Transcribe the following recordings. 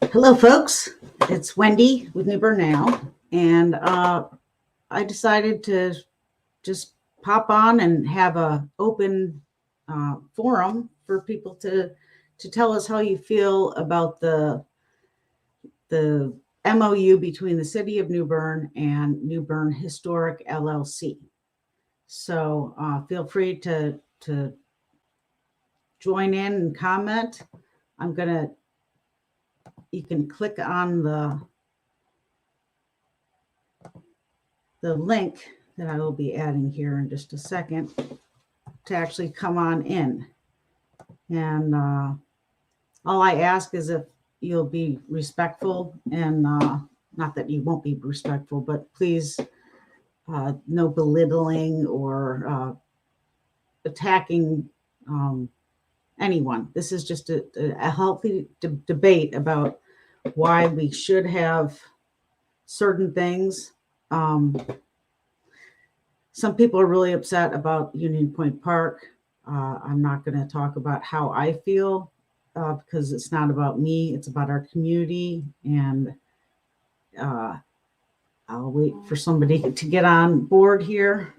Hello, folks. It's Wendy with Bern Now, and I decided to just pop on and have a open forum for people to tell us how you feel about the MOU between the City of New Bern and Bern Historic LLC. So feel free to join in and comment. You can click on the link that I will be adding here in just a second to actually come on in. And all I ask is if you'll be respectful, and not that you won't be respectful, but please no belittling or attacking anyone. This is just a healthy debate about why we should have certain things. Some people are really upset about Union Point Park. I'm not going to talk about how I feel because it's not about me. It's about our community. And I'll wait for somebody to get on board here.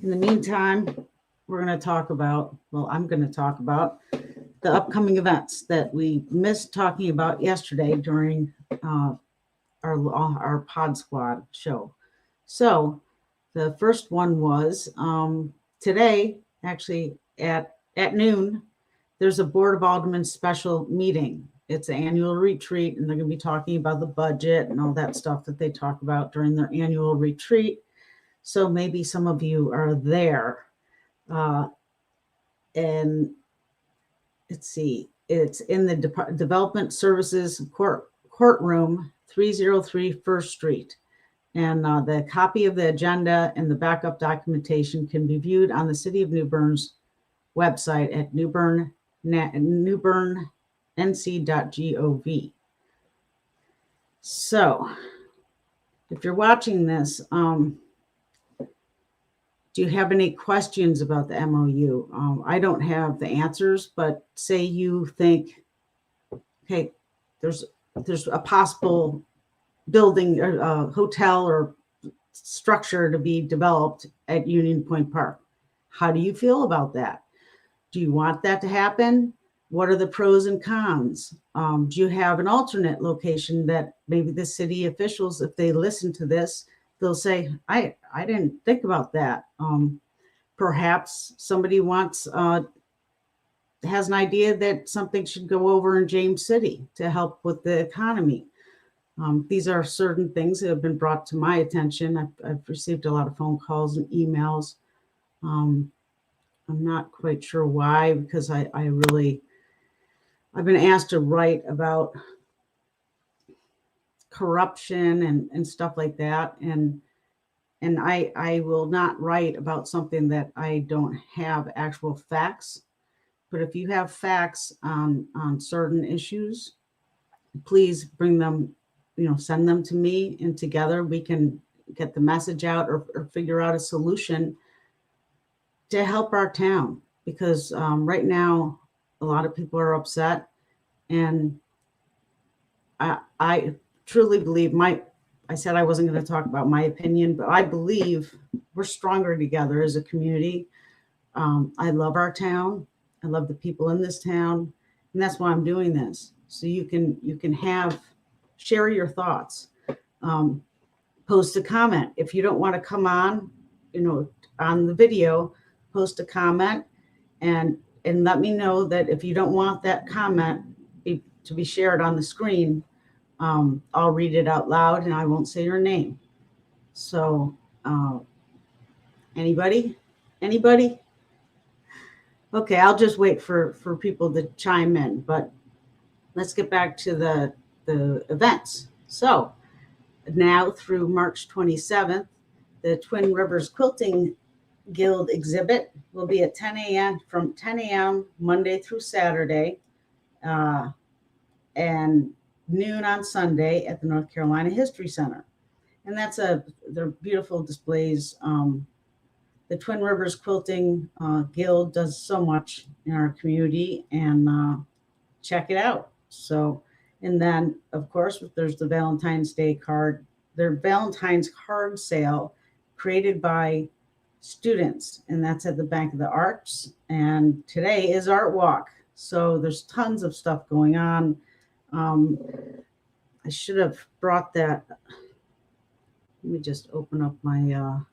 In the meantime, we're going to talk about, I'm going to talk about the upcoming events that we missed talking about yesterday during our Pod Squad show. So the first one was today, actually at noon, there's a Board of Aldermen special meeting. It's an annual retreat, and they're going to be talking about the budget and all that stuff that they talk about during their annual retreat. So maybe some of you are there. And let's see, it's in the Development Services Courtroom, 303 First Street. And the copy of the agenda and the backup documentation can be viewed on the City of New Bern's website at newbernnc.gov. So if you're watching this, do you have any questions about the MOU? I don't have the answers, but say you think, okay, there's a possible building or hotel or structure to be developed at Union Point Park. How do you feel about that? Do you want that to happen? What are the pros and cons? Do you have an alternate location that maybe the city officials, if they listen to this, they'll say, I didn't think about that. Perhaps somebody has an idea that something should go over in James City to help with the economy. These are certain things that have been brought to my attention. I've received a lot of phone calls and emails. I'm not quite sure why, because I've been asked to write about corruption and stuff like that. And I will not write about something that I don't have actual facts. But if you have facts on certain issues, please bring them, send them to me, and together we can get the message out or figure out a solution to help our town. Because right now, a lot of people are upset. And I truly believe I said I wasn't going to talk about my opinion, but I believe we're stronger together as a community. I love our town. I love the people in this town. And that's why I'm doing this. So you can share your thoughts, post a comment. If you don't want to come on, on the video, post a comment and let me know that if you don't want that comment to be shared on the screen, I'll read it out loud and I won't say your name. So anybody? Okay, I'll just wait for people to chime in, but let's get back to the events. So now through March 27th, the Twin Rivers Quilting Guild exhibit will be at 10 a.m. from 10 a.m. Monday through Saturday, and noon on Sunday at the North Carolina History Center. And they're beautiful displays. The Twin Rivers Quilting Guild does so much in our community, and check it out. So And then, of course, there's the Valentine's Day card, their Valentine's card sale created by students, and that's at the Bank of the Arts. And today is Art Walk. So there's tons of stuff going on. I should have brought that. Let me just open up my, I'm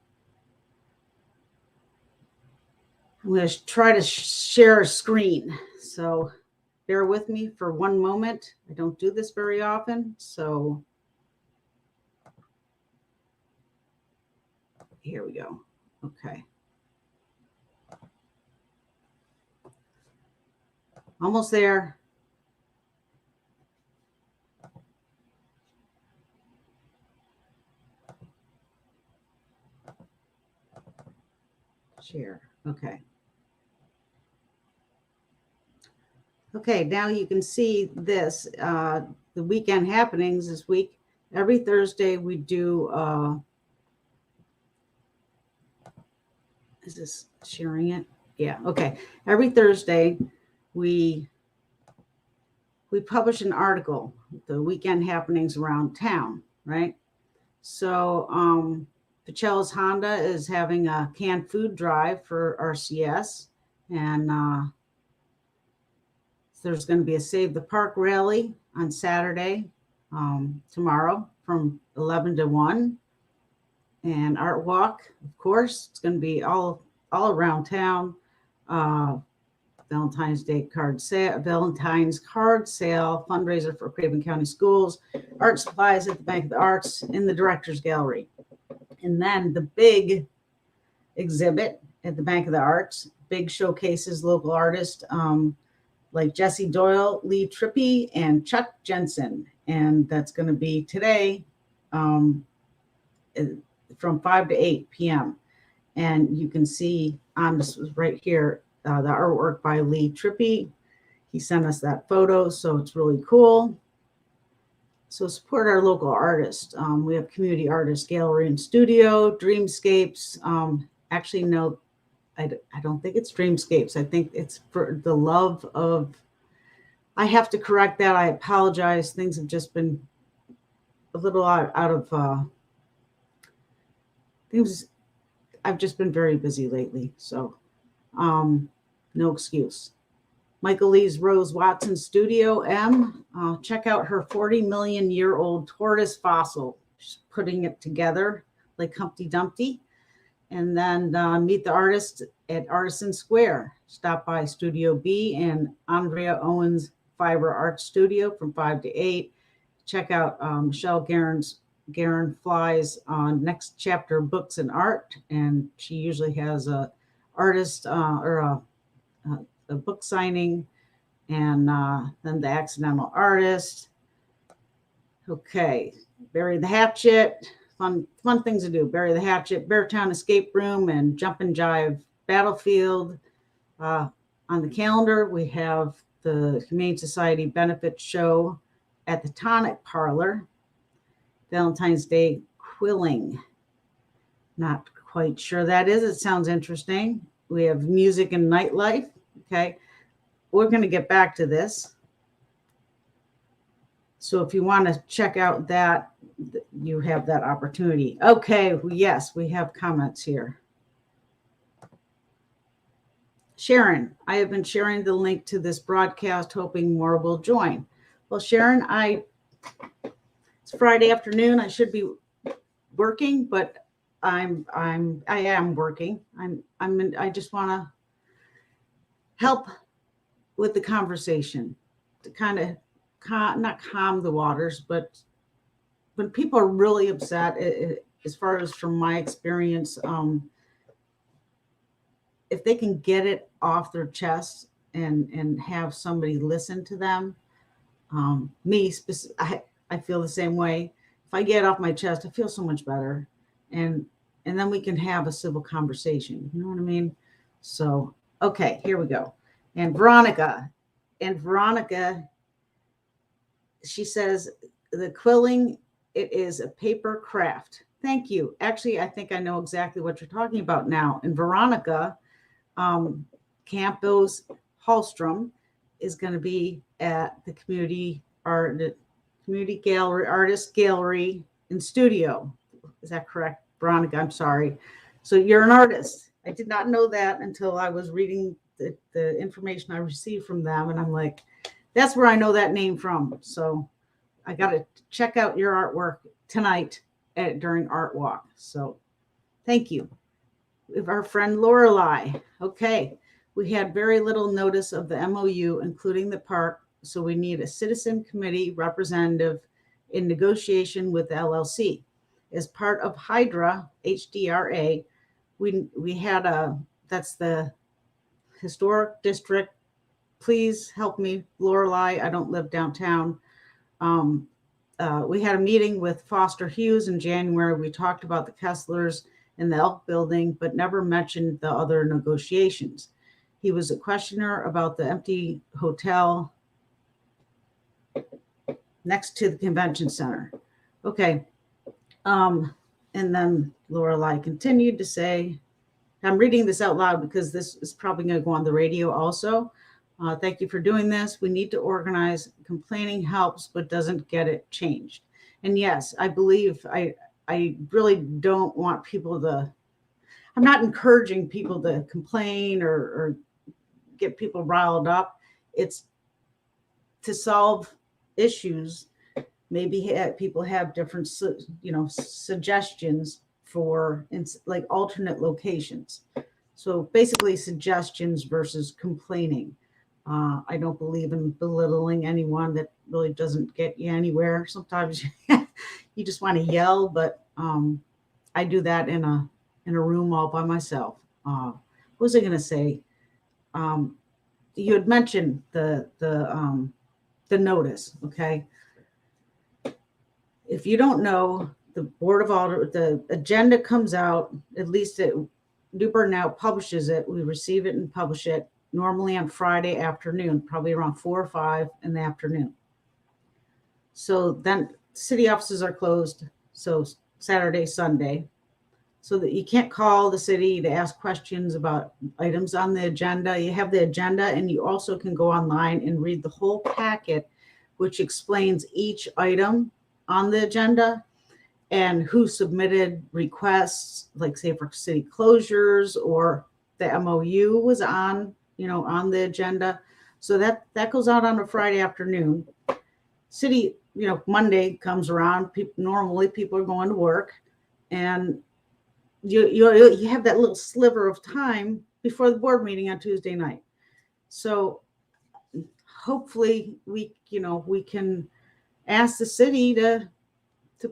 going to try to share a screen. So bear with me for one moment. I don't do this very often. So here we go. Okay. Almost there. Share. Okay. Okay, now you can see this, the weekend happenings this week. Every Thursday we do, is this sharing it? Yeah, okay. Every Thursday we publish an article, the weekend happenings around town, right? So Pacel's Honda is having a canned food drive for RCS, and there's going to be a Save the Park rally on Saturday, tomorrow from 11 to 1. And Art Walk, of course, it's going to be all around town. Valentine's card sale, fundraiser for Craven County Schools, art supplies at the Bank of the Arts in the Directors Gallery. And then the big exhibit at the Bank of the Arts, big showcases local artists, like Jesse Doyle, Lee Trippy, and Chuck Jensen. And that's going to be today from 5 to 8 p.m. And you can see on this right here, the artwork by Lee Trippy. He sent us that photo, so it's really cool. So support our local artists. We have Community Artist Gallery and Studio, Dreamscapes. Actually, no, I don't think it's Dreamscapes. I think it's for the love of, I have to correct that. I apologize. Things have just been a little out of things. I've just been very busy lately. So no excuse. Michael Lee's Rose Watson Studio M. Check out her 40 million year old tortoise fossil. She's putting it together like Humpty Dumpty. And then meet the artist at Artisan Square. Stop by Studio B and Andrea Owens Fiber Art Studio from 5 to 8. Check out Michelle Guerin Fly's Next Chapter Books and Art. And she usually has a artist or a book signing, and then the Accidental Artist. Okay, Bury the Hatchet. Fun things to do. Bury the Hatchet, Beartown Escape Room, and Jump and Jive Battlefield. On the calendar, we have the Humane Society Benefit Show at the Tonic Parlor. Valentine's Day Quilling. Not quite sure that is. It sounds interesting. We have music and nightlife. Okay. We're going to get back to this. So if you want to check out that, you have that opportunity. Okay. Yes, we have comments here. Sharon, I have been sharing the link to this broadcast, hoping more will join. Well, Sharon, it's Friday afternoon. I should be working, but I am working. I just want to help with the conversation to kind of not calm the waters, but when people are really upset, as far as from my experience, if they can get it off their chest and have somebody listen to them, I feel the same way. If I get it off my chest, I feel so much better, and then we can have a civil conversation. You know what I mean? So, okay, here we go. And Veronica, she says, the quilling, it is a paper craft. Thank you. Actually, I think I know exactly what you're talking about now. And Veronica Campos Hallstrom is going to be at the Community art, community gallery, artist gallery and studio. Is that correct, Veronica? I'm sorry. So you're an artist. I did not know that until I was reading the information I received from them. And I'm like, that's where I know that name from. So I got to check out your artwork tonight during Art Walk. So thank you. With our friend Lorelei. Okay. We had very little notice of the MOU, including the park. So we need a citizen committee representative in negotiation with the LLC. As part of HYDRA, HDRA, we had that's the historic district. Please help me, Lorelei. I don't live downtown. We had a meeting with Foster Hughes in January. We talked about the Kesslers and the Elk building, but never mentioned the other negotiations. He was a questioner about the empty hotel next to the convention center. Okay. And then Lorelei continued to say, I'm reading this out loud because this is probably going to go on the radio also. Thank you for doing this. We need to organize. Complaining helps, but doesn't get it changed. And yes, I believe I really don't want people to, I'm not encouraging people to complain or get people riled up. It's to solve issues. Maybe people have different, suggestions for like alternate locations. So basically suggestions versus complaining. I don't believe in belittling anyone. That really doesn't get you anywhere. Sometimes you just want to yell, but I do that in a room all by myself. What was I going to say? You had mentioned the notice. Okay. If you don't know, the Board of Aldermen, the agenda comes out, at least Bern Now publishes it. We receive it and publish it normally on Friday afternoon, probably around 4 or 5 in the afternoon. So then city offices are closed. So Saturday, Sunday, so that you can't call the city to ask questions about items on the agenda. You have the agenda, and you also can go online and read the whole packet, which explains each item on the agenda and who submitted requests, like say for city closures, or the MOU was on the agenda. So that goes out on a Friday afternoon. City, Monday comes around. Normally people are going to work, and you have that little sliver of time before the board meeting on Tuesday night. So hopefully we can ask the city to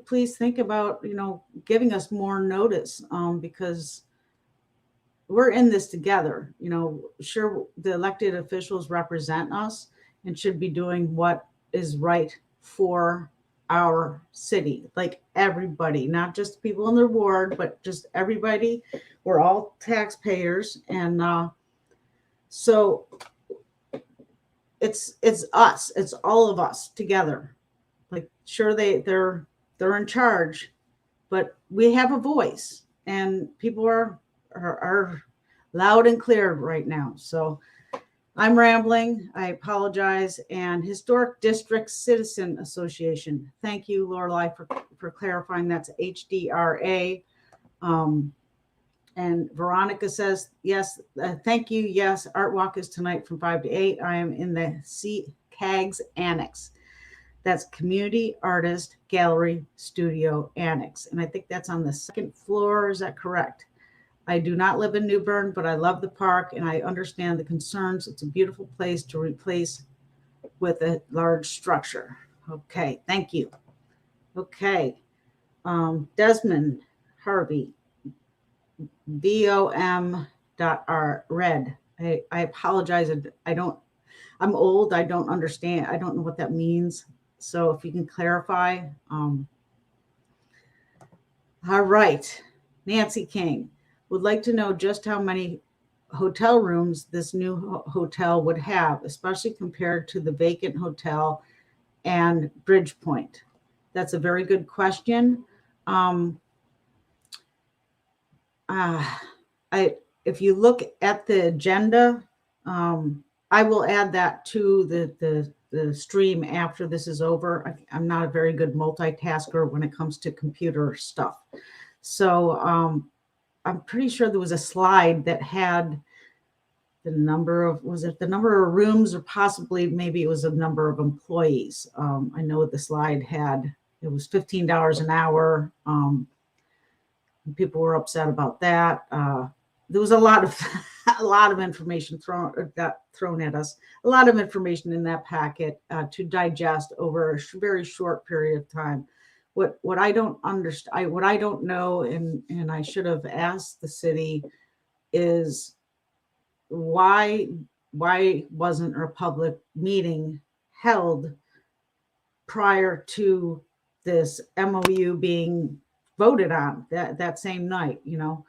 please think about, giving us more notice, because we're in this together. Sure, the elected officials represent us and should be doing what is right for our city, like everybody, not just people in their ward, but just everybody. We're all taxpayers. And so it's us, it's all of us together. Like, sure, they're in charge, but we have a voice, and people are loud and clear right now. So I'm rambling. I apologize. And Historic District Citizen Association. Thank you, Lorelei, for clarifying. That's HDRA. And Veronica says, yes, thank you. Yes, Art Walk is tonight from 5 to 8. I am in the CAGS Annex. That's Community Artist Gallery Studio Annex. And I think that's on the second floor. Is that correct? I do not live in New Bern, but I love the park and I understand the concerns. It's a beautiful place to replace with a large structure. Okay, thank you. Okay, Desmond Harvey, BOM.red. I apologize. I'm old. I don't understand. I don't know what that means. So if you can clarify. All right, Nancy King would like to know just how many hotel rooms this new hotel would have, especially compared to the vacant hotel and Bridgepoint. That's a very good question. If you look at the agenda, I will add that to the stream after this is over. I'm not a very good multitasker when it comes to computer stuff. So I'm pretty sure there was a slide that had the number of, was it the number of rooms, or possibly maybe it was a number of employees. I know the slide had, it was $15 an hour. People were upset about that. There was a lot of information got thrown at us. A lot of information in that packet to digest over a very short period of time. What I don't understand, what I don't know, and I should have asked the city, is why wasn't a public meeting held prior to this MOU being voted on that same night? You know,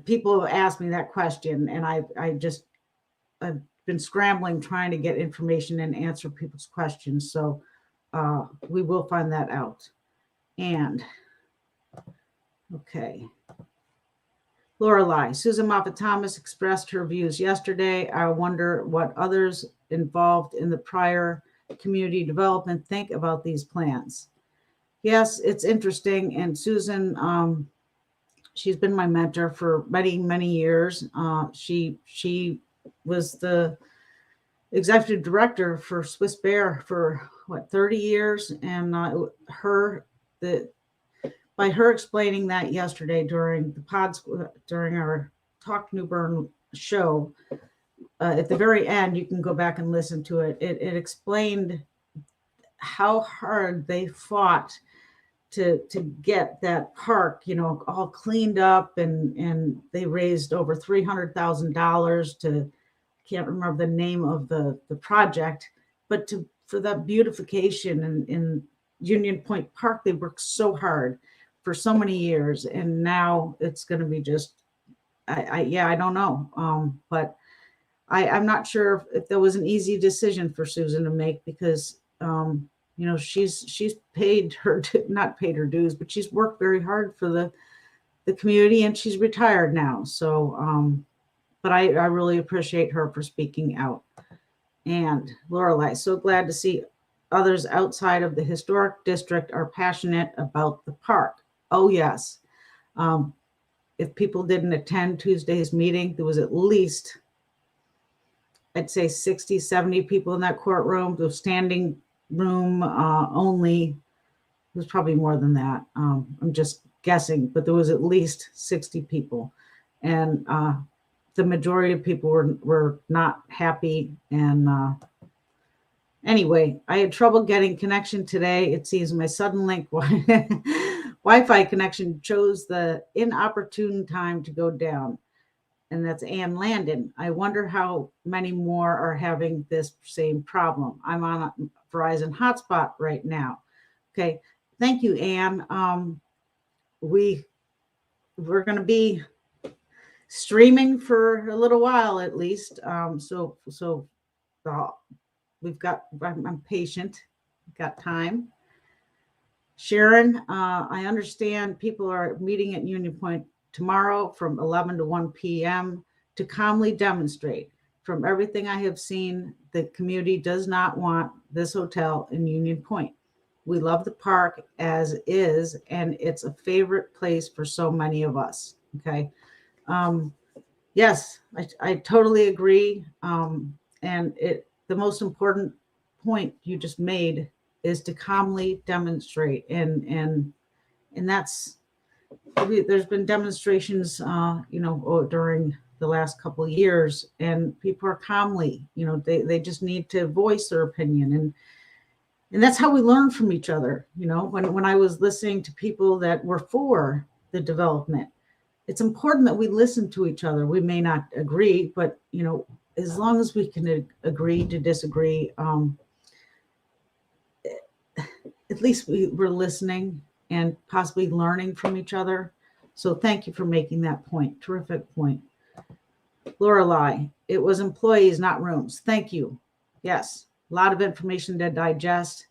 people have asked me that question, and I've been scrambling trying to get information and answer people's questions. So we will find that out. And okay. Lorelei, Susan Moffat Thomas expressed her views yesterday. I wonder what others involved in the prior community development think about these plans. Yes, it's interesting. And Susan, she's been my mentor for many, many years. She was the executive director for Swiss Bear for 30 years. And by her explaining that yesterday during our Talk New Bern show, at the very end, you can go back and listen to it. It explained how hard they fought to get that park, you know, all cleaned up, and they raised over $300,000 to, can't remember the name of the project, but for that beautification in Union Point Park. They worked so hard for so many years, and now it's going to be just, I don't know. But I'm not sure if there was an easy decision for Susan to make, because, you know, she's paid her, not paid her dues, but she's worked very hard for the community, and she's retired now. So, but I really appreciate her for speaking out. And Lorelei, so glad to see others outside of the historic district are passionate about the park. Oh, yes. If people didn't attend Tuesday's meeting, there was at least, I'd say 60, 70 people in that courtroom. The standing room only, it was probably more than that. I'm just guessing, but there was at least 60 people. And the majority of people were not happy. And anyway, I had trouble getting connection today. It seems my Suddenlink Wi-Fi connection chose the inopportune time to go down. And that's Ann Landon. I wonder how many more are having this same problem. I'm on a Verizon hotspot right now. Okay, thank you, Ann. We're going to be streaming for a little while at least. So we've got, I'm patient, got time. Sharon, I understand people are meeting at Union Point tomorrow from 11 to 1 p.m. to calmly demonstrate. From everything I have seen, the community does not want this hotel in Union Point. We love the park as is, and it's a favorite place for so many of us. Okay. Yes, I totally agree. And the most important point you just made is to calmly demonstrate. And that's, there's been demonstrations, during the last couple of years, and people are calmly, they just need to voice their opinion. And that's how we learn from each other. When I was listening to people that were for the development, it's important that we listen to each other. We may not agree, but, as long as we can agree to disagree, at least we're listening and possibly learning from each other. So thank you for making that point. Terrific point. Lorelei, it was employees, not rooms. Thank you. Yes, a lot of information to digest.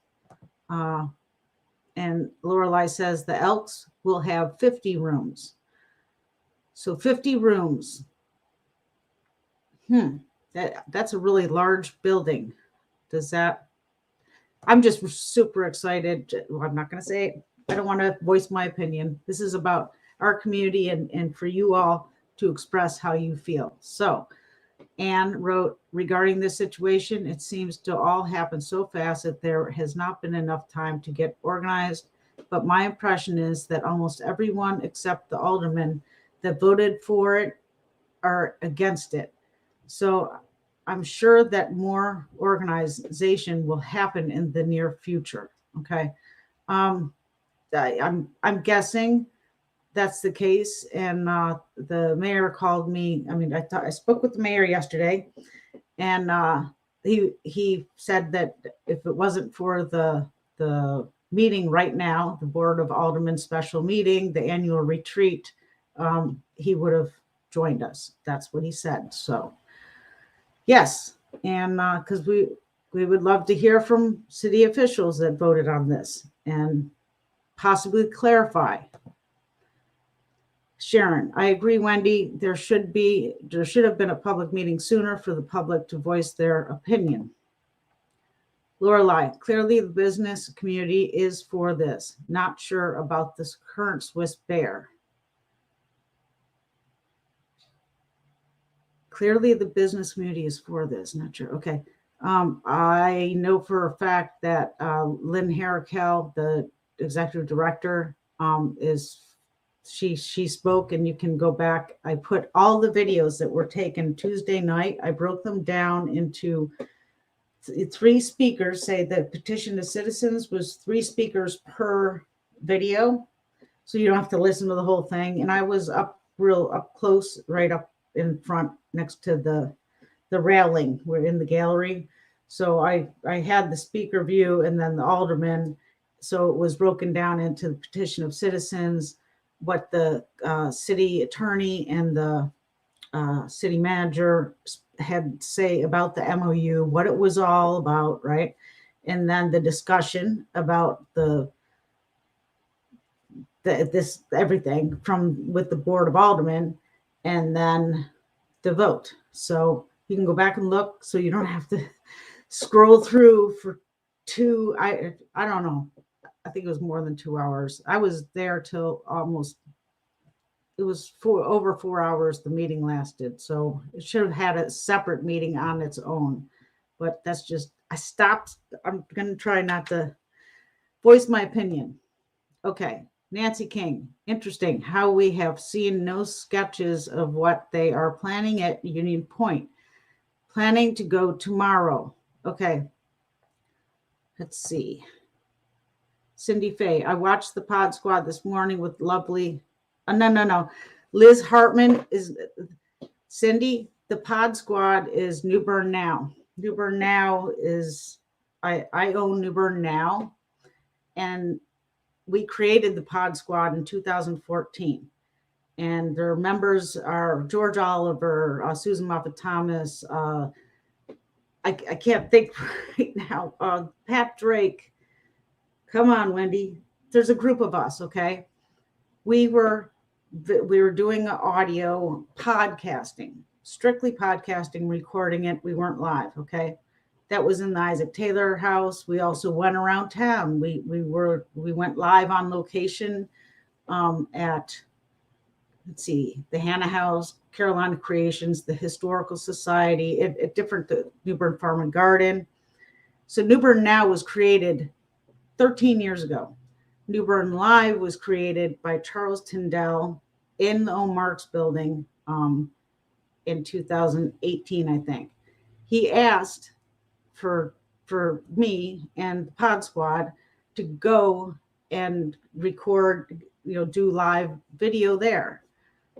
And Lorelei says the Elks will have 50 rooms. So 50 rooms. That's a really large building. Does that, I'm just super excited. Well, I'm not going to say it. I don't want to voice my opinion. This is about our community and for you all to express how you feel. So Anne wrote, regarding this situation, it seems to all happen so fast that there has not been enough time to get organized. But my impression is that almost everyone except the aldermen that voted for it are against it. So I'm sure that more organization will happen in the near future. Okay. I'm guessing that's the case. And the mayor called me. I mean, I spoke with the mayor yesterday, and he said that if it wasn't for the meeting right now, the Board of Aldermen special meeting, the annual retreat, he would have joined us. That's what he said. So yes, and because we would love to hear from city officials that voted on this and possibly clarify. Sharon, I agree, Wendy. There should have been a public meeting sooner for the public to voice their opinion. Lorelei, clearly the business community is for this. Not sure about this current Swiss bear. Clearly the business community is for this. Not sure. Okay. I know for a fact that Lynn Herrikel, the executive director, she spoke, and you can go back. I put all the videos that were taken Tuesday night. I broke them down into 3 speakers. Say the Petition of Citizens was 3 speakers per video, so you don't have to listen to the whole thing. And I was real up close, right up in front next to the railing. We're in the gallery, so I had the speaker view and then the alderman. So it was broken down into the Petition of Citizens, what the city attorney and the city manager had to say about the MOU, what it was all about, right? And then the discussion about this everything from with the Board of Aldermen, and then the vote. So you can go back and look, so you don't have to scroll through for 2. I don't know. I think it was more than 2 hours. I was there till almost. It was over 4 hours the meeting lasted. So it should have had a separate meeting on its own. But that's just, I stopped. I'm going to try not to voice my opinion. Okay. Nancy King, interesting how we have seen no sketches of what they are planning at Union Point. Planning to go tomorrow. Okay. Let's see. Cindy Fay, I watched the Pod Squad this morning with lovely, no. Liz Hartman is, Cindy, the Pod Squad is New Bern Now. New Bern Now is, I own New Bern Now, and we created the Pod Squad in 2014. And their members are George Oliver, Susan Moffat Thomas, I can't think right now, Pat Drake. Come on, Wendy. There's a group of us, okay? We were doing audio podcasting, strictly podcasting, recording it. We weren't live, okay? That was in the Isaac Taylor house. We also went around town. We went live on location at, let's see, the Hannah House, Carolina Creations, the Historical Society, at different, the New Bern Farm and Garden. So New Bern Now was created 13 years ago. New Bern Live was created by Charles Tyndall in the Marks building in 2018, I think. He asked for me and the Pod Squad to go and record, do live video there.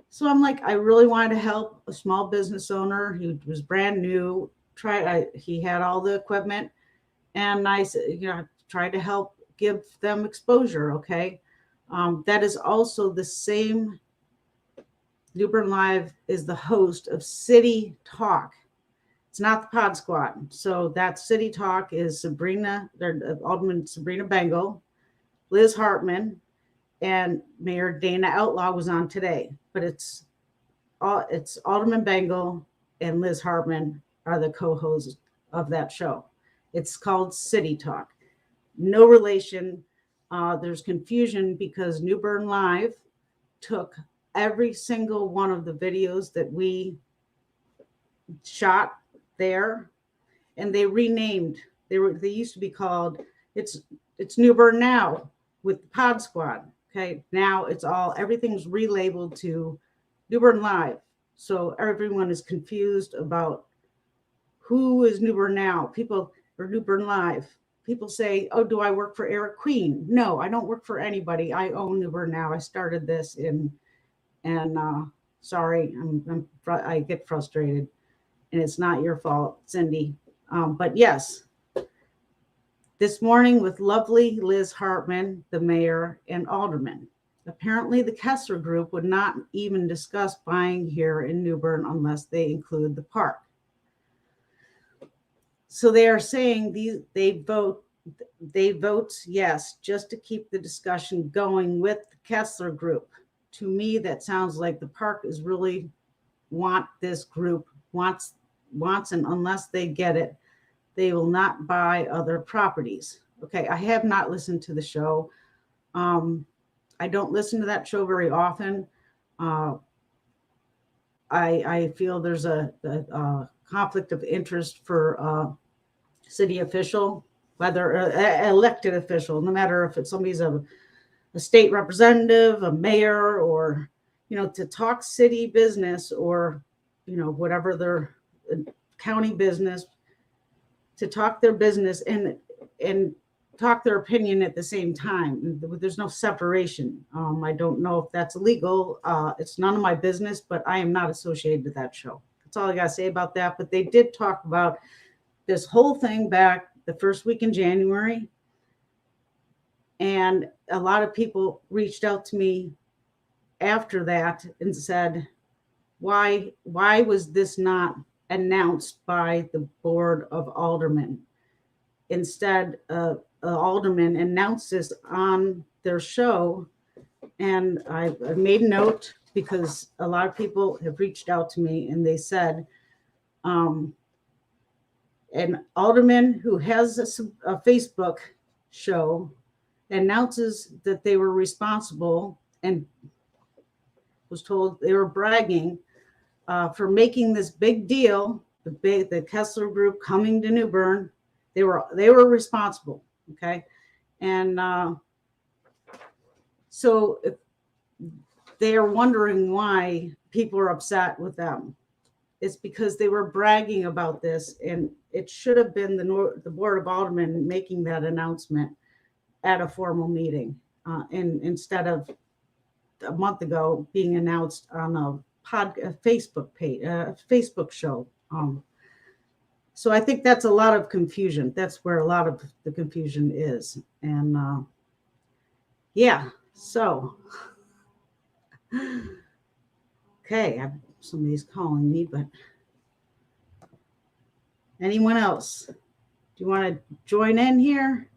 So I'm like, I really wanted to help a small business owner who was brand new. He had all the equipment, and I said, try to help give them exposure. Okay. That is also the same. New Bern Live is the host of City Talk. It's not the Pod Squad. So that City Talk is Alderman Sabrina Bengal, Liz Hartman, and Mayor Dana Outlaw was on today. But it's Alderman Bengal and Liz Hartman are the co-hosts of that show. It's called City Talk. No relation. There's confusion because New Bern Live took every single one of the videos that we shot there, and they renamed. They used to be called it's New Bern Now with the Pod Squad. Okay, now it's everything's relabeled to New Bern Live, so everyone is confused about who is New Bern Now. People or New Bern Live. People say, "Oh, do I work for Eric Queen?" No, I don't work for anybody. I own New Bern Now. I started this sorry, I get frustrated, and it's not your fault, Cindy. But yes, this morning with lovely Liz Hartman, the mayor, and aldermen. Apparently, the Kessler Group would not even discuss buying here in New Bern unless they include the park. So they are saying they vote yes just to keep the discussion going with the Kessler Group. To me, that sounds like the park is really this group wants, and unless they get it, they will not buy other properties. Okay, I have not listened to the show. I don't listen to that show very often. I feel there's a conflict of interest for city official, whether elected official, no matter if it's somebody's a state representative, a mayor, or to talk city business or whatever their county business, to talk their business and talk their opinion at the same time. There's no separation. I don't know if that's illegal. It's none of my business, but I am not associated with that show. That's all I got to say about that. But they did talk about this whole thing back the first week in January. And a lot of people reached out to me after that and said, why was this not announced by the Board of Aldermen? Instead, aldermen announced this on their show. And I made note because a lot of people have reached out to me and they said, an alderman who has a Facebook show announces that they were responsible and was told they were bragging for making this big deal, the Kessler Group coming to New Bern. They were responsible, okay? And so if they are wondering why people are upset with them. It's because they were bragging about this, and it should have been the Board of Aldermen making that announcement at a formal meeting, and instead of a month ago being announced on a Facebook page, Facebook show. So I think that's a lot of confusion. That's where a lot of the confusion is, and yeah. So okay, somebody's calling me, but anyone else? Do you want to join in here?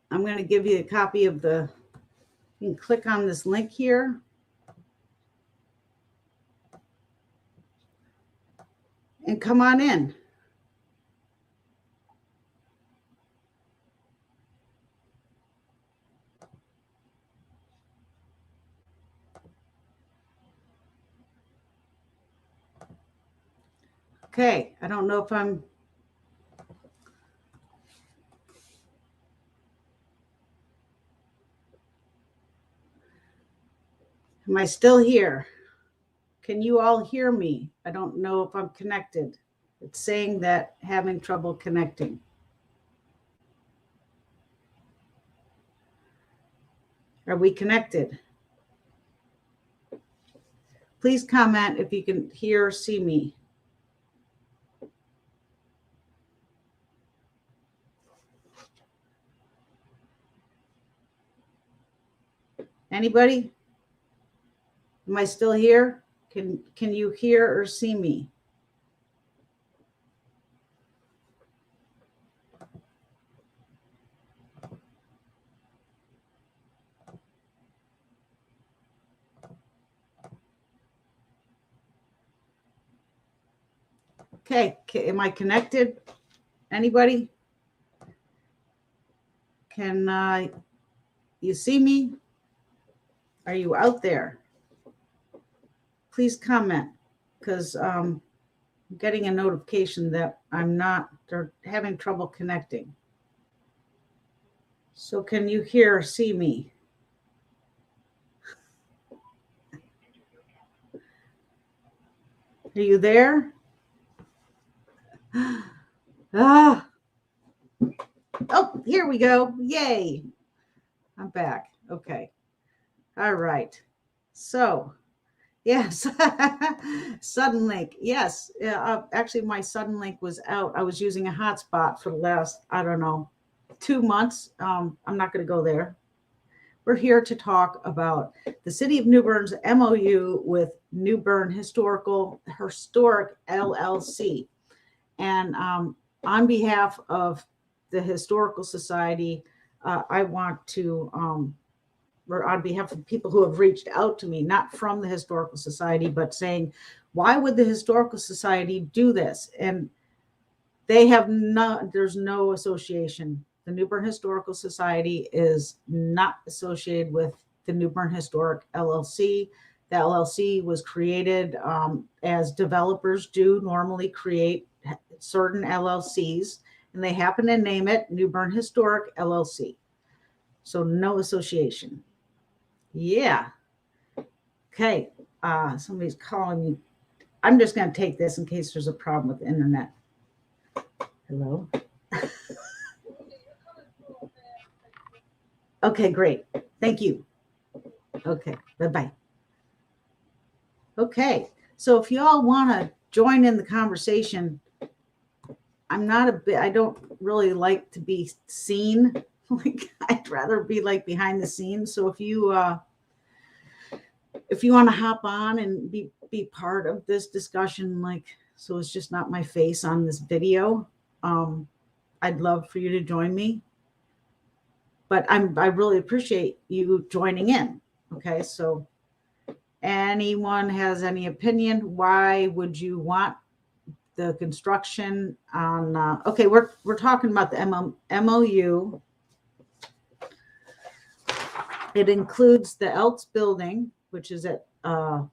I'm going to give you a copy of you can click on this link here. And come on in. Okay, I don't know if am I still here? Can you all hear me? I don't know if I'm connected. It's saying that having trouble connecting. Are we connected? Please comment if you can hear or see me. Anybody? Am I still here? Can you hear or see me? Okay, am I connected? Anybody? Can you see me? Are you out there? Please comment, because I'm getting a notification that they're having trouble connecting. So can you see me? Are you there? Ah. Oh, here we go. Yay. I'm back. Okay. All right. So, yes. Sudden link. Yes. Actually, my sudden link was out. I was using a hotspot for the last, 2 months. I'm not going to go there. We're here to talk about the City of New Bern's MOU with New Bern Historic LLC. And on behalf of the Historical Society, I want to, or on behalf of people who have reached out to me, not from the Historical Society, but saying, why would the Historical Society do this? And there's no association. The New Bern Historical Society is not associated with the New Bern Historic LLC. The LLC was created as developers do normally create certain LLCs, and they happen to name it New Bern Historic LLC. So no association. Yeah. Okay. Somebody's calling me. I'm just going to take this in case there's a problem with the internet. Hello. Okay, great. Thank you. Okay, bye-bye. Okay, so if you all want to join in the conversation, I don't really like to be seen. Like, I'd rather be like behind the scenes. So if you want to hop on and be part of this discussion, so it's just not my face on this video, I'd love for you to join me. But I really appreciate you joining in. Okay, so anyone has any opinion? Why would you want the construction on? Okay, we're talking about the MOU. It includes the Elks building, which is at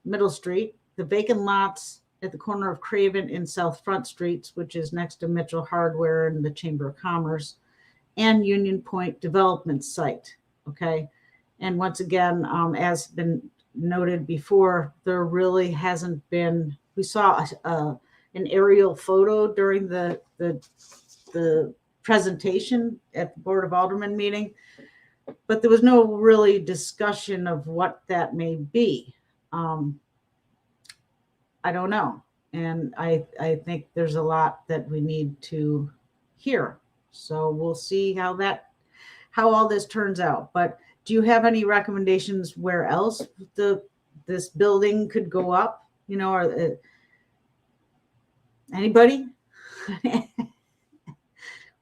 Middle Street, the vacant lots at the corner of Craven and South Front Streets, which is next to Mitchell Hardware and the Chamber of Commerce, and Union Point Development Site. Okay. And once again, as been noted before, there really hasn't been, we saw an aerial photo during the presentation at the Board of Aldermen meeting, but there was no really discussion of what that may be. I don't know. And I think there's a lot that we need to hear. So we'll see how all this turns out. But do you have any recommendations where else this building could go up? Or anybody?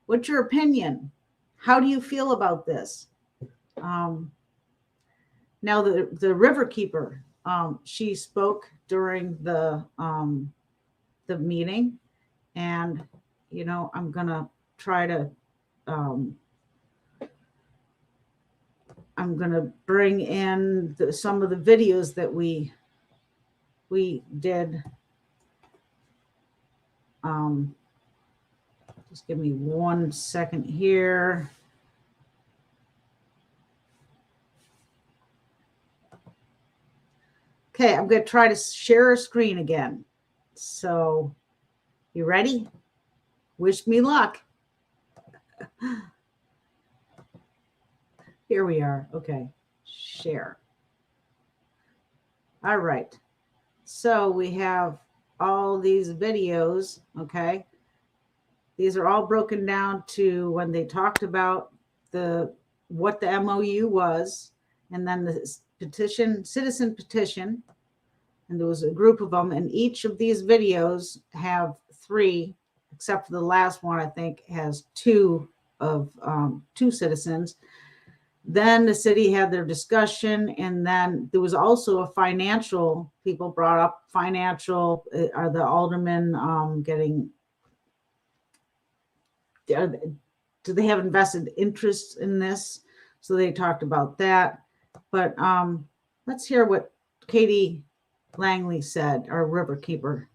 What's your opinion? How do you feel about this? Now the Riverkeeper, she spoke during the meeting, and I'm gonna try to I'm going to bring in some of the videos that we did. Just give me 1 second here. Okay, I'm going to try to share a screen again. So, you ready? Wish me luck. Here we are. Okay, share. All right. So we have all these videos. Okay. These are all broken down to when they talked about what the MOU was, and then the citizen petition, and there was a group of them, and each of these videos have 3, except for the last one, I think, has 2 citizens. Then the city had their discussion, and then there was also a financial, people brought up financial, are the aldermen getting, do they have invested interest in this? So they talked about that. But let's hear what Katie Langley said, our river keeper.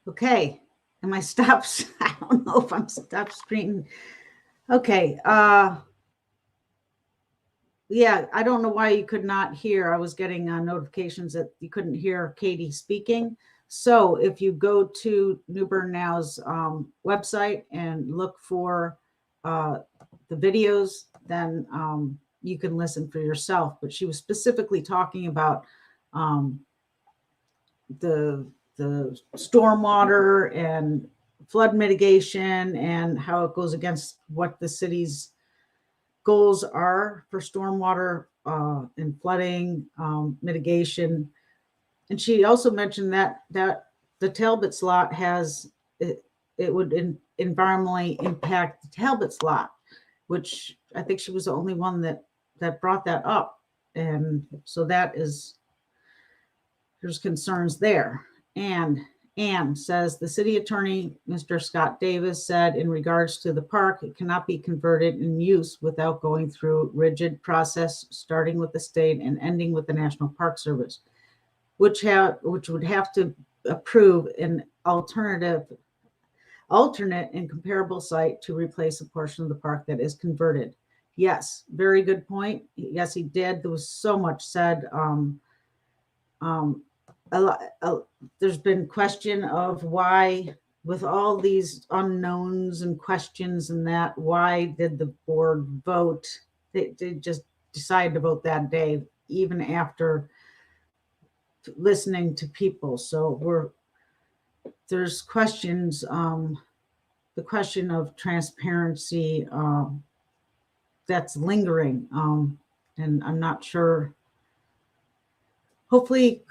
Okay, am I stopped? I don't know if I'm stopped screen. Okay, yeah, I don't know why you could not hear. I was getting notifications that you couldn't hear Katie speaking. So if you go to New Bern Now's website and look for the videos, then you can listen for yourself. But she was specifically talking about the stormwater and flood mitigation and how it goes against what the city's goals are for stormwater and flooding mitigation. And she also mentioned that the Talbot's lot has it would environmentally impact the Talbot's lot, which I think she was the only one that brought that up. And so there's concerns there. And Anne says the city attorney, Mr. Scott Davis, said in regards to the park, it cannot be converted in use without going through rigid process, starting with the state and ending with the National Park Service, which would have to approve an alternate and comparable site to replace a portion of the park that is converted. Yes, very good point. Yes, he did. There was so much said. There's been question of why, with all these unknowns and questions and that, why did the board vote? They just decided to vote that day, even after listening to people. So there's questions, the question of transparency that's lingering, and I'm not sure. Hopefully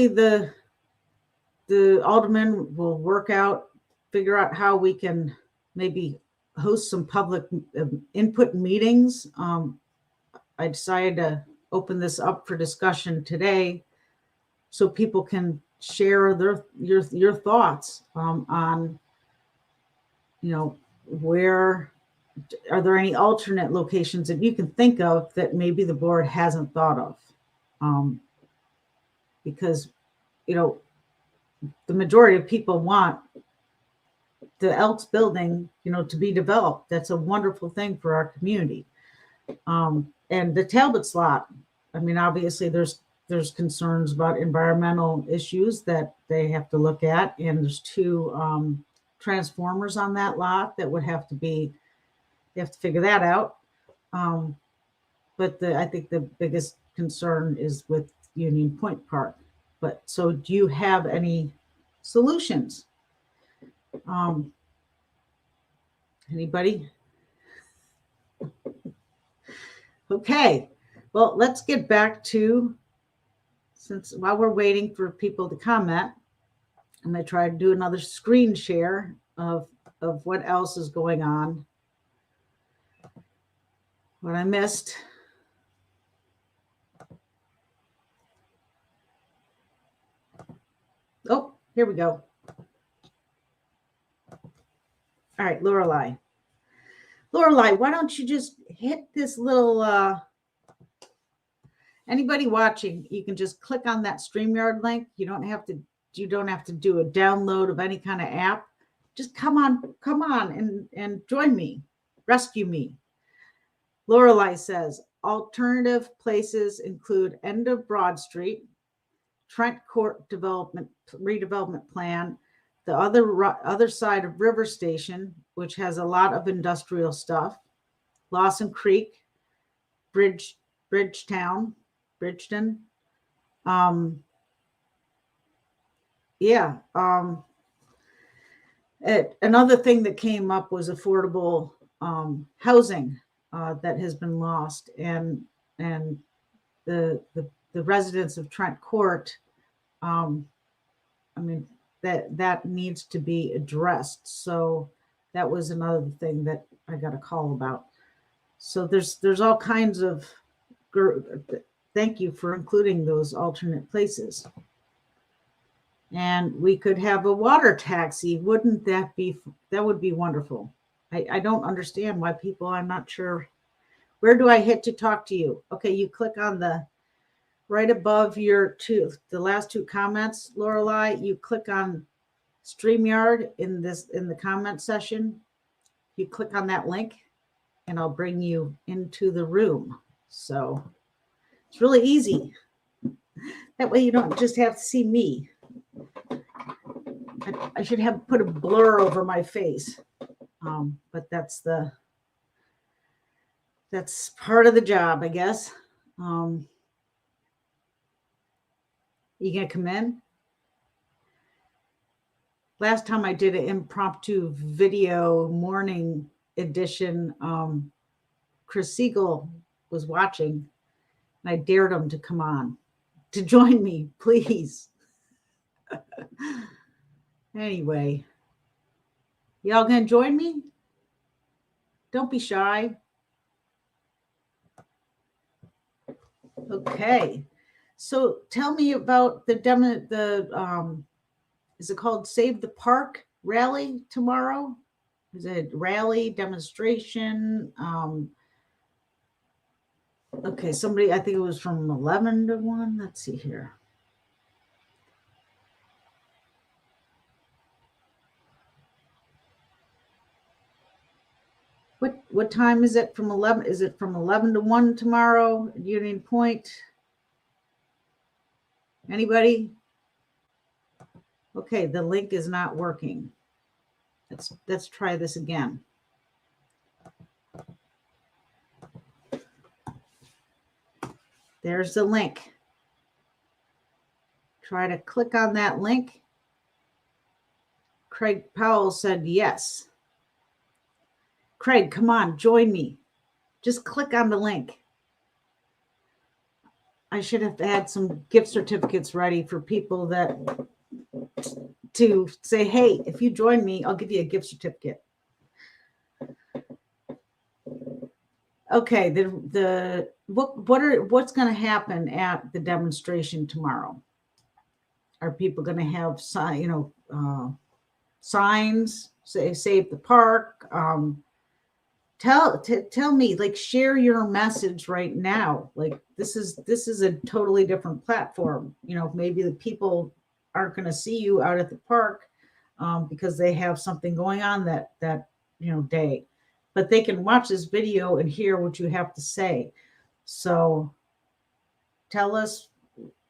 the aldermen will figure out how we can maybe host some public input meetings. I decided to open this up for discussion today so people can share your thoughts on, where are there any alternate locations that you can think of that maybe the board hasn't thought of? Because, the majority of people want the Elks building, to be developed. That's a wonderful thing for our community. And the Talbot's lot, I mean, obviously there's concerns about environmental issues that they have to look at. And there's 2 transformers on that lot that would have to figure that out. But I think the biggest concern is with Union Point Park. But so do you have any solutions? Anybody? Okay, well, let's get back to, since while we're waiting for people to comment, I'm going to try to do another screen share of what else is going on, what I missed. Oh, here we go. All right, Lorelei, why don't you just hit this little, anybody watching, you can just click on that StreamYard link. You don't have to do a download of any kind of app. Just come on and join me, rescue me. Lorelei says, alternative places include end of Broad Street, Trent Court redevelopment plan, the other side of River Station, which has a lot of industrial stuff, Lawson Creek, Bridgeton. Another thing that came up was affordable housing that has been lost, and the residents of Trent Court, I mean, that needs to be addressed. So that was another thing that I got a call about. So there's all kinds of, thank you for including those alternate places. And we could have a water taxi. Wouldn't that would be wonderful. I don't understand why people, I'm not sure. Where do I hit to talk to you? Okay, you click on the right above the last two comments, Lorelei, you click on StreamYard in the comment session. You click on that link and I'll bring you into the room. So it's really easy. That way you don't just have to see me. I should have put a blur over my face. But that's part of the job, I guess. You gonna come in? Last time I did an impromptu video morning edition, Chris Siegel was watching, and I dared him to come on to join me, please. Anyway, y'all gonna join me? Don't be shy. Okay, so tell me about the demo. Is it called Save the Park rally tomorrow? Is it rally demonstration? Okay, somebody, I think it was from 11 to 1. Let's see here. What time is it from 11? Is it from 11 to 1 tomorrow at Union Point? Anybody? Okay, the link is not working. Let's try this again. There's the link. Try to click on that link. Craig Powell said yes. Craig, come on, join me. Just click on the link. I should have had some gift certificates ready for people to say, hey, if you join me, I'll give you a gift certificate. Okay, what's going to happen at the demonstration tomorrow? Are people going to have signs, say save the park? Tell me, like, share your message right now. Like, this is a totally different platform. Maybe the people aren't going to see you out at the park because they have something going on that day, but they can watch this video and hear what you have to say. So tell us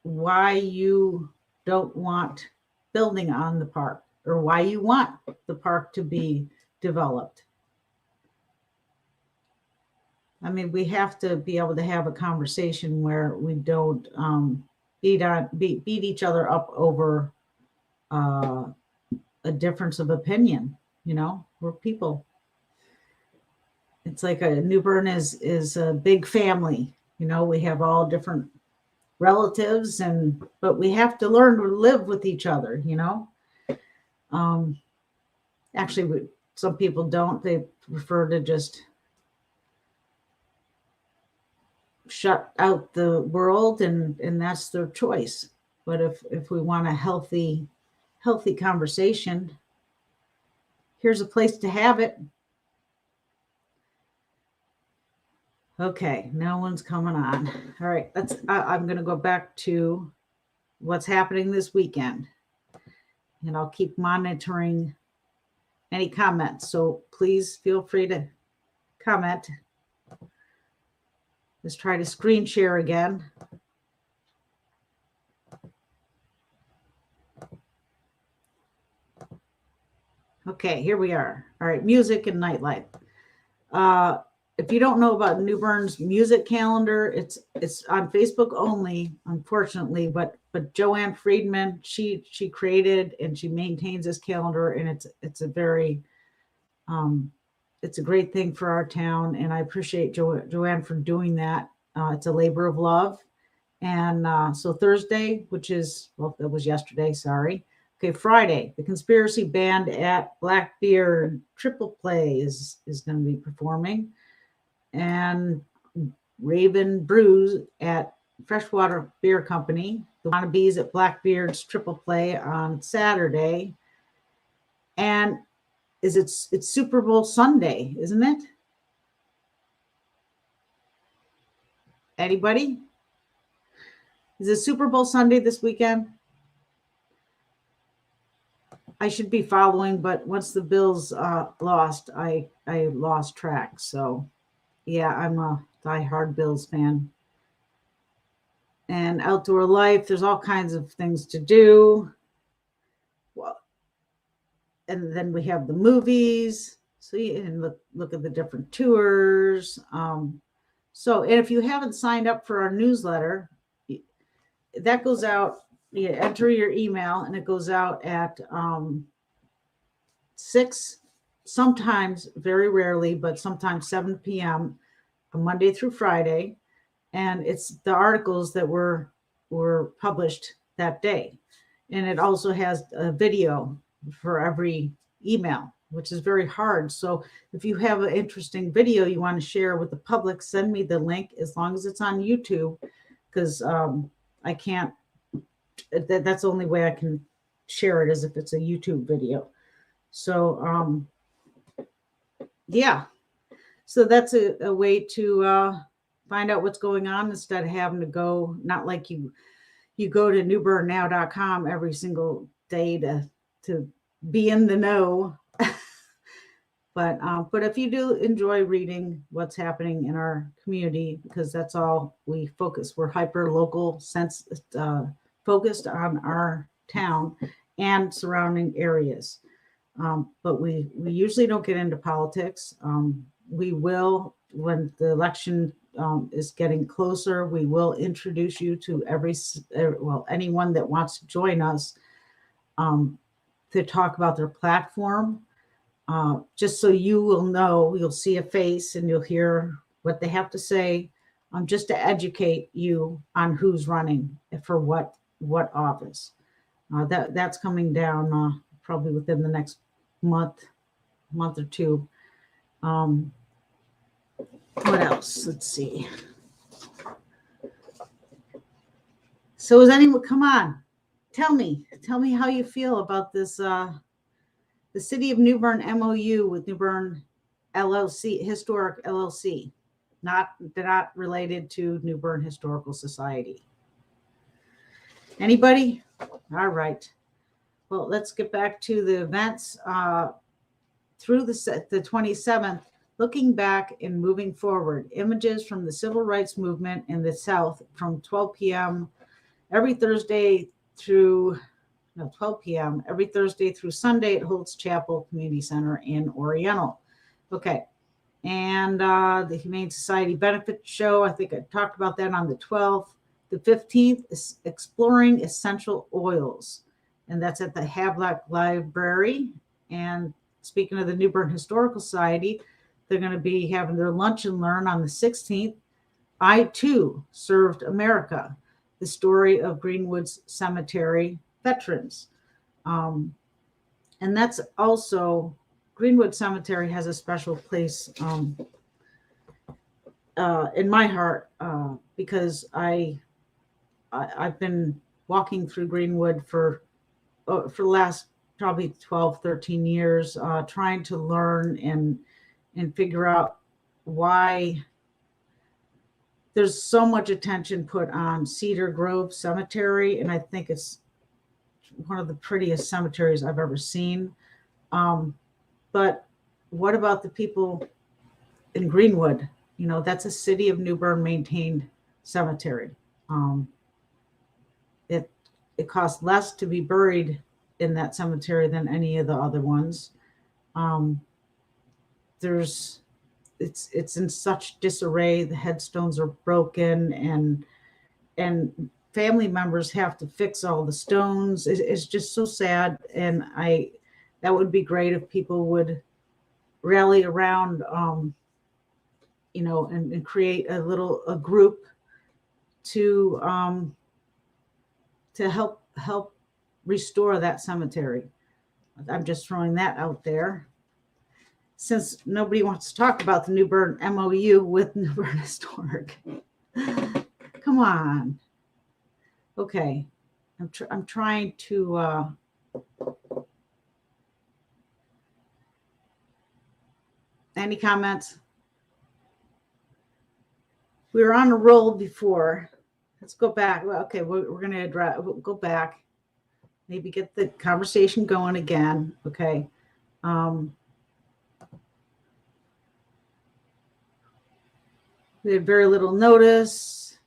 why you don't want building on the park, or why you want the park to be developed. I mean, we have to be able to have a conversation where we don't beat each other up over a difference of opinion. You know, we're people. It's like New Bern is a big family. You know, we have all different relatives, but we have to learn to live with each other. You know, actually, some people don't. They prefer to just shut out the world, and that's their choice. But if we want a healthy conversation, here's a place to have it. Okay, no one's coming on. All right, I'm going to go back to what's happening this weekend, and I'll keep monitoring any comments. So please feel free to comment. Let's try to screen share again. Okay, here we are. All right, music and nightlife. If you don't know about New Bern's music calendar, it's on Facebook only, unfortunately. But Joanne Friedman, she created and she maintains this calendar, and it's a very it's a great thing for our town, and I appreciate Joanne for doing that. It's a labor of love, and so Thursday, which is that was yesterday. Sorry. Okay, Friday, the Conspiracy Band at Blackbeard Triple Play is going to be performing. And Raven Brews at Freshwater Beer Company. The Wannabes at Blackbeard's Triple Play on Saturday. And it's Super Bowl Sunday, isn't it? Anybody? Is it Super Bowl Sunday this weekend? I should be following, but once the Bills lost, I lost track. So yeah, I'm a diehard Bills fan. And outdoor life, there's all kinds of things to do. Well, and then we have the movies. So you can look at the different tours. So, and if you haven't signed up for our newsletter, that goes out. You enter your email, and it goes out at 6, sometimes, very rarely, but sometimes 7 p.m. Monday through Friday, and it's the articles that were published that day. And it also has a video for every email, which is very hard. So if you have an interesting video you want to share with the public, send me the link, as long as it's on YouTube, because I can't. That's the only way I can share it, is if it's a YouTube video. So yeah. So that's a way to find out what's going on, instead of having to go, not like you go to newbernnow.com every single day to be in the know. But if you do enjoy reading what's happening in our community, because that's all we focus. We're hyper local focused on our town and surrounding areas. But we usually don't get into politics. We will, when the election is getting closer, we will introduce you to anyone that wants to join us to talk about their platform. Just so you will know, you'll see a face and you'll hear what they have to say, just to educate you on who's running for what office. That's coming down probably within the next month or two. What else? Let's see. So is anyone, come on, tell me how you feel about this, the City of New Bern MOU with New Bern LLC, Historic LLC. They're not related to New Bern Historical Society. Anybody? All right. Well, let's get back to the events through the 27th. Looking back and moving forward, images from the civil rights movement in the South from 12 p.m. every Thursday through 12 p.m. every Thursday through Sunday at Holtz Chapel Community Center in Oriental. Okay, And the Humane Society Benefit Show, I think I talked about that on the 12th. The 15th is Exploring Essential Oils, and that's at the Havelock Library. And speaking of the New Bern Historical Society, they're going to be having their lunch and learn on the 16th. I Too Served America, the story of Greenwood's Cemetery veterans. And that's also, Greenwood Cemetery has a special place in my heart because I've been walking through Greenwood for the last probably 12, 13 years, trying to learn and figure out why there's so much attention put on Cedar Grove Cemetery. And I think it's one of the prettiest cemeteries I've ever seen. But what about the people in Greenwood? You know, that's a City of New Bern maintained cemetery. It costs less to be buried in that cemetery than any of the other ones. It's in such disarray. The headstones are broken, and family members have to fix all the stones. It's just so sad. And that would be great if people would rally around, you know, and create a group to help restore that cemetery. I'm just throwing that out there. Since nobody wants to talk about the New Bern MOU with New Bern Historic. Come on. Okay. I'm trying to any comments? We were on a roll before. Let's go back. Well, okay, we're going to go back. Maybe get the conversation going again. Okay. We had very little notice.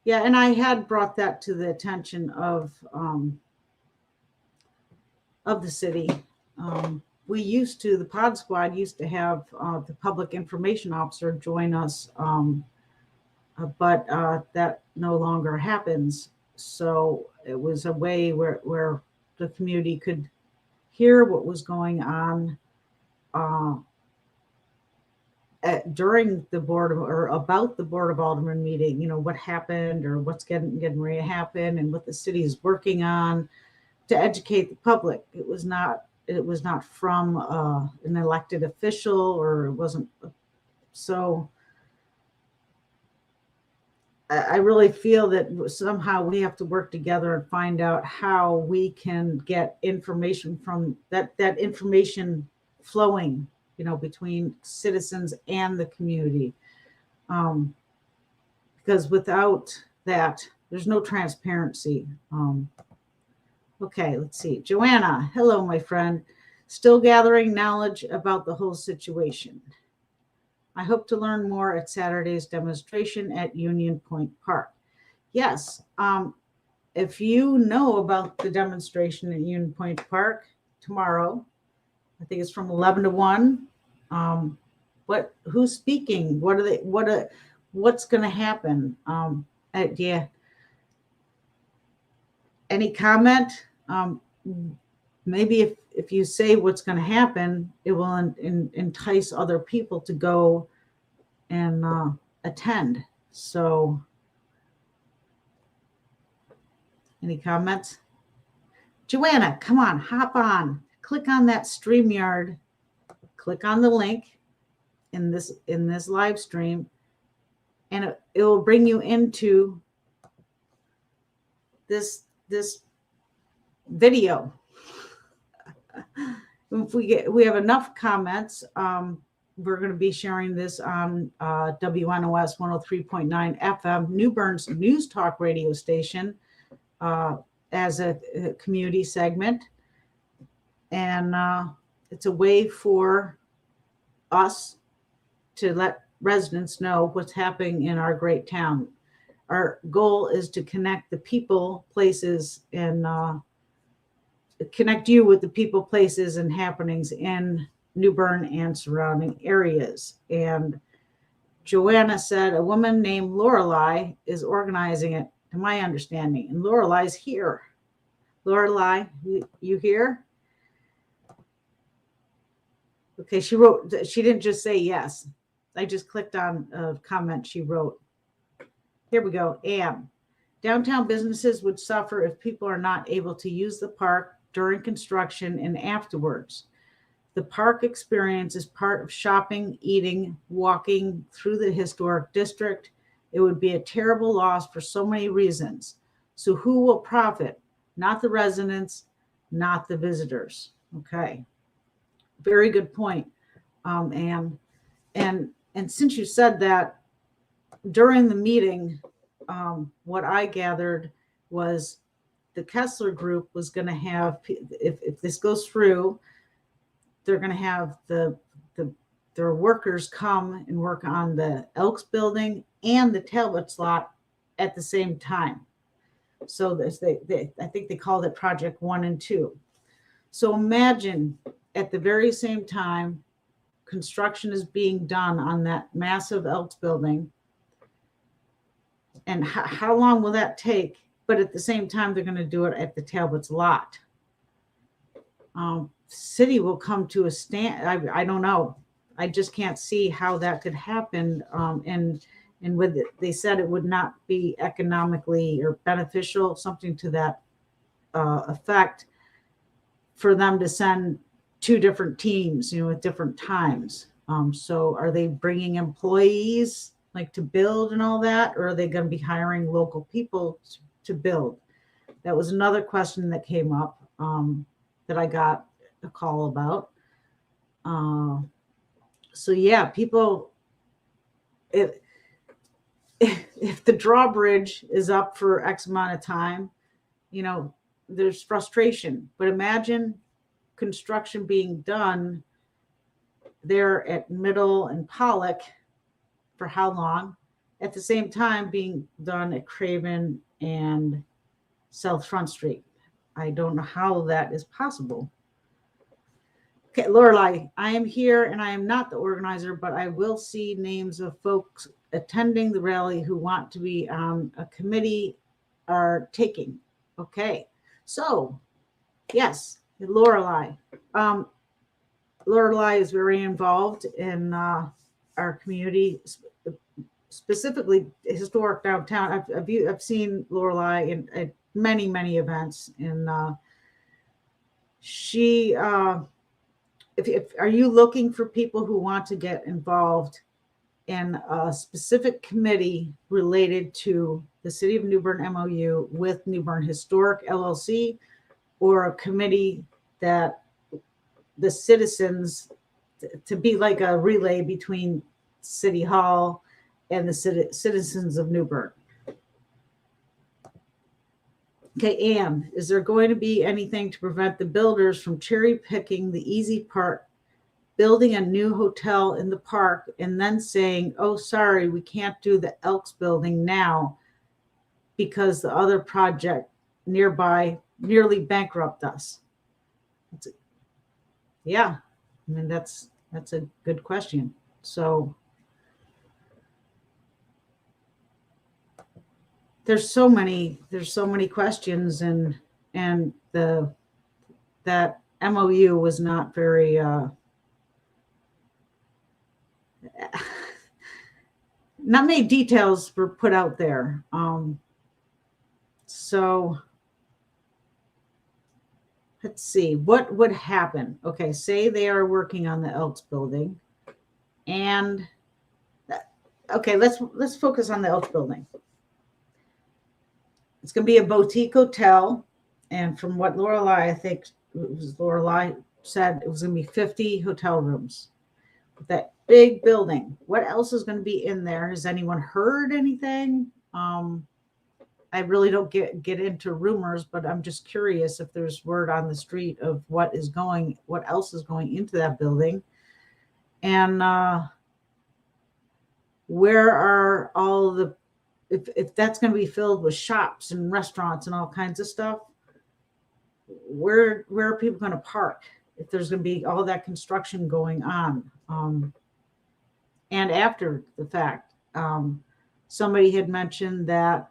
Yeah, and I had brought that to the attention of the city. The pod squad used to have the public information officer join us, but that no longer happens. So it was a way where the community could hear what was going on during the about the Board of Aldermen meeting, you know, what happened or what's getting ready to happen and what the city is working on to educate the public. It was not from an elected official, or it wasn't. So I really feel that somehow we have to work together and find out how we can get information from that information flowing, you know, between citizens and the community. Because without that, there's no transparency. Okay, let's see. Joanna, hello, my friend. Still gathering knowledge about the whole situation. I hope to learn more at Saturday's demonstration at Union Point Park. Yes, if you know about the demonstration at Union Point Park tomorrow, I think it's from 11 to 1. Who's speaking? What's going to happen? Yeah. Any comment? Maybe if you say what's going to happen, it will entice other people to go and attend. So, any comments? Joanna, come on, hop on. Click on that StreamYard. Click on the link in this live stream, and it will bring you into this video. If we have enough comments, we're going to be sharing this on WNOS 103.9 FM, New Bern's news talk radio station, as a community segment. And it's a way for us to let residents know what's happening in our great town. Our goal is to connect the people, places, and connect you with the people, places, and happenings in New Bern and surrounding areas. And Joanna said a woman named Lorelei is organizing it, to my understanding. And Lorelei's here. Lorelei, you here? Okay, she wrote, she didn't just say yes. I just clicked on a comment she wrote. Here we go. Anne, downtown businesses would suffer if people are not able to use the park during construction and afterwards. The park experience is part of shopping, eating, walking through the historic district. It would be a terrible loss for so many reasons. So who will profit? Not the residents, not the visitors. Okay. Very good point, Anne. And since you said that, during the meeting, what I gathered was the Kessler Group was going to have, if this goes through, they're going to have their workers come and work on the Elks building and the Talbot's lot at the same time. So I think they called it Project 1 and 2. So imagine at the very same time, construction is being done on that massive Elks building. And how long will that take? But at the same time, they're going to do it at the Talbot's lot. City will come to a stand. I don't know. I just can't see how that could happen. And with it, they said it would not be economically or beneficial, something to that effect, for them to send two different teams, at different times. So are they bringing employees like to build and all that, or are they going to be hiring local people to build? That was another question that came up that I got a call about. So yeah, people, if the drawbridge is up for X amount of time, there's frustration. But imagine construction being done there at Middle and Pollock for how long? At the same time being done at Craven and South Front Street. I don't know how that is possible. Okay, Lorelei, I am here and I am not the organizer, but I will see names of folks attending the rally who want to be on a committee are taking. Okay, so yes, Lorelei. Lorelei is very involved in our community, specifically historic downtown. I've seen Lorelei in many, many events, and she. Are you looking for people who want to get involved in a specific committee related to the City of New Bern MOU with New Bern Historic LLC, or a committee that the citizens, to be like a relay between City Hall and the citizens of New Bern? Okay, Anne, is there going to be anything to prevent the builders from cherry picking the easy part, building a new hotel in the park, and then saying, oh, sorry, we can't do the Elks building now because the other project nearby nearly bankrupt us? Yeah, I mean, that's a good question. So there's so many questions, and that MOU was not very not many details were put out there. So let's see what would happen. Okay, say they are working on the Elks building, and okay, let's focus on the Elks building. It's going to be a boutique hotel, and from what Lorelei, I think it was Lorelei said, it was going to be 50 hotel rooms. That big building. What else is going to be in there? Has anyone heard anything? I really don't get into rumors, but I'm just curious if there's word on the street of what else is going into that building, and where are all the, if that's going to be filled with shops and restaurants and all kinds of stuff, where are people going to park? if there's going to be all that construction going on. And after the fact, somebody had mentioned that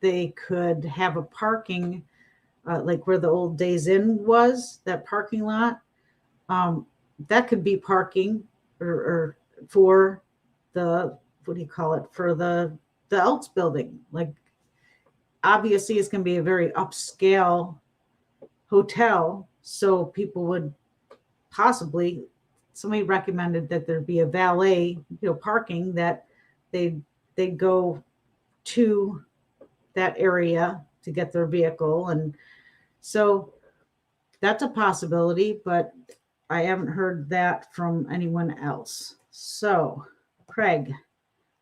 they could have a parking, like where the old Days Inn was, that parking lot. That could be parking or for the, what do you call it, for the Elks building. Like, obviously it's going to be a very upscale hotel, so people would possibly, somebody recommended that there be a valet, parking, that they'd go to that area to get their vehicle. And so that's a possibility, but I haven't heard that from anyone else. So Craig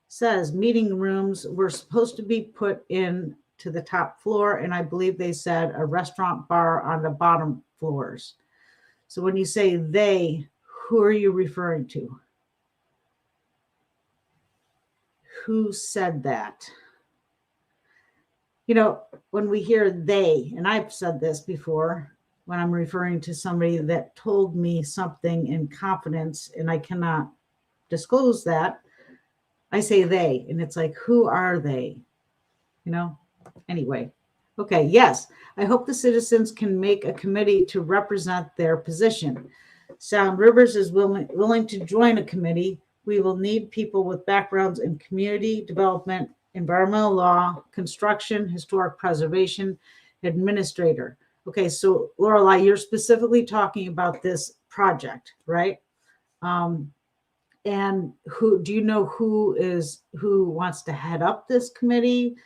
says meeting rooms were supposed to be put in to the top floor, and I believe they said a restaurant bar on the bottom floors. So when you say they, who are you referring to? Who said that? When we hear they, and I've said this before, when I'm referring to somebody that told me something in confidence and I cannot disclose that, I say they, and it's like, who are they? Anyway. Okay, yes. I hope the citizens can make a committee to represent their position. Sound Rivers is willing to join a committee. We will need people with backgrounds in community development, environmental law, construction, historic preservation, administrator. Okay, so Lorelei, you're specifically talking about this project, right? And who do you know who wants to head up this committee?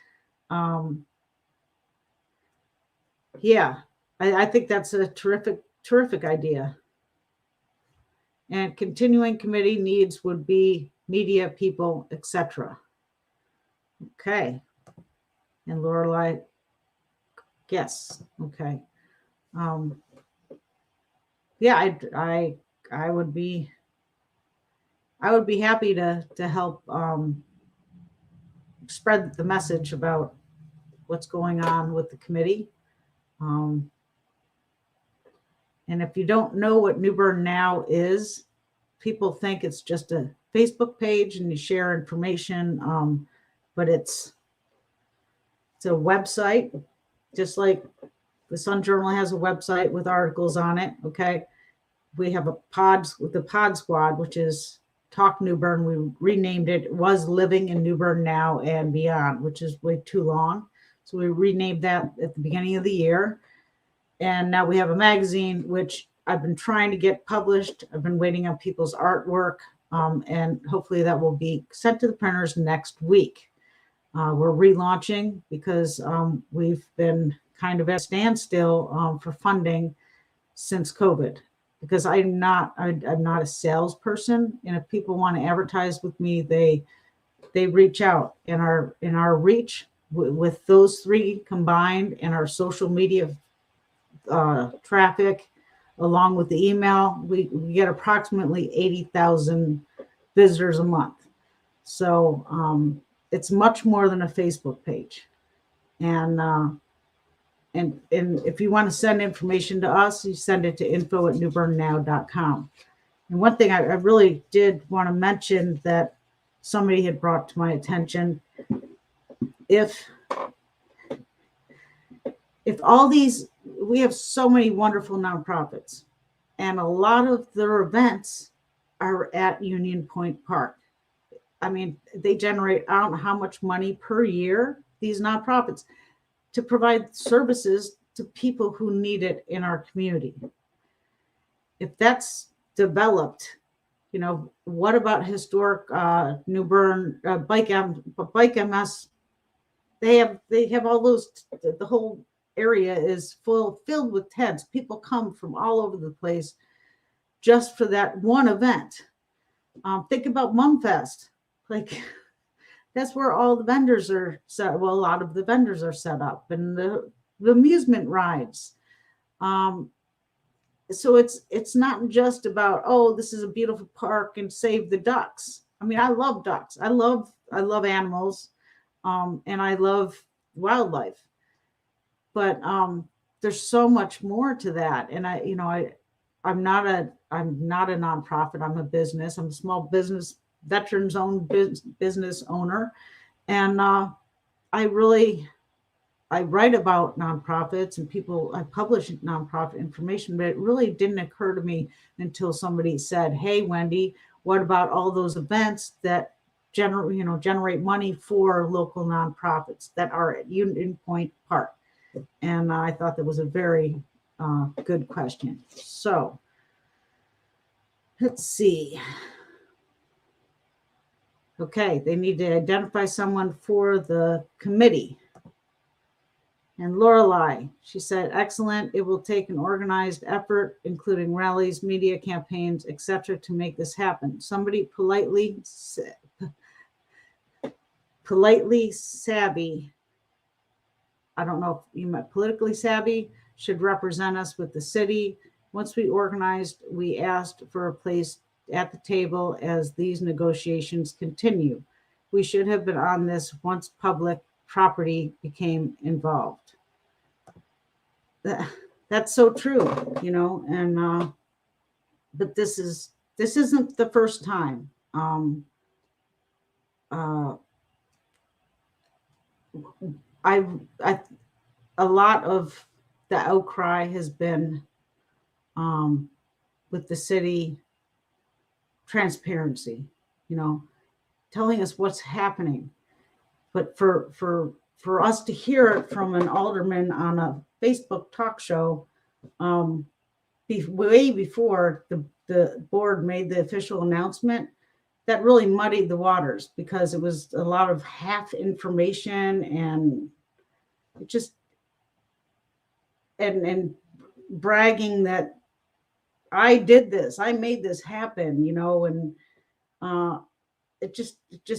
Yeah, I think that's a terrific idea. And continuing committee needs would be media people, etc. Okay. And Lorelei, yes. Okay. Yeah, I would be happy to help spread the message about what's going on with the committee. And if you don't know what New Bern Now is, people think it's just a Facebook page and you share information, but it's a website, just like the Sun Journal has a website with articles on it. Okay, we have a with the Pod Squad, which is Talk New Bern. We renamed it. It was Living in New Bern Now and Beyond, which is way too long. So we renamed that at the beginning of the year. And now we have a magazine, which I've been trying to get published. I've been waiting on people's artwork, and hopefully that will be sent to the printers next week. We're relaunching because we've been kind of at a standstill for funding since COVID. Because I'm not a salesperson, and if people want to advertise with me, they reach out. In our reach with those three combined, and our social media traffic, along with the email, we get approximately 80,000 visitors a month. So it's much more than a Facebook page. And if you want to send information to us, you send it to info@newbernnow.com. And one thing I really did want to mention that somebody had brought to my attention, if all these, we have so many wonderful nonprofits, and a lot of their events are at Union Point Park. I mean, they generate, I don't know how much money per year, these nonprofits, to provide services to people who need it in our community. If that's developed, what about historic New Bern Bike MS? They have all those, the whole area is filled with tents. People come from all over the place just for that one event. Think about Mumfest. Like, that's where all the vendors are set. Well, a lot of the vendors are set up, and the amusement rides. So it's not just about, oh, this is a beautiful park and save the ducks. I mean, I love ducks. I love animals, and I love wildlife. But there's so much more to that. And I I'm not a nonprofit. I'm a business. I'm a small business, veterans owned business owner. And I write about nonprofits and people, I publish nonprofit information, but it really didn't occur to me until somebody said, hey, Wendy, what about all those events that generate money for local nonprofits that are at Union Point Park? And I thought that was a very good question. So let's see. Okay, they need to identify someone for the committee. And Lorelei, she said, excellent. It will take an organized effort, including rallies, media campaigns, etc., to make this happen. Somebody politely savvy, I don't know if you meant politically savvy, should represent us with the city. Once we organized, we asked for a place at the table as these negotiations continue. We should have been on this once public property became involved. That's so true, and but this isn't the first time. A lot of the outcry has been with the city transparency, telling us what's happening. But for us to hear it from an alderman on a Facebook talk show, way before the board made the official announcement, that really muddied the waters because it was a lot of half information and it just and bragging that I did this, I made this happen, and it just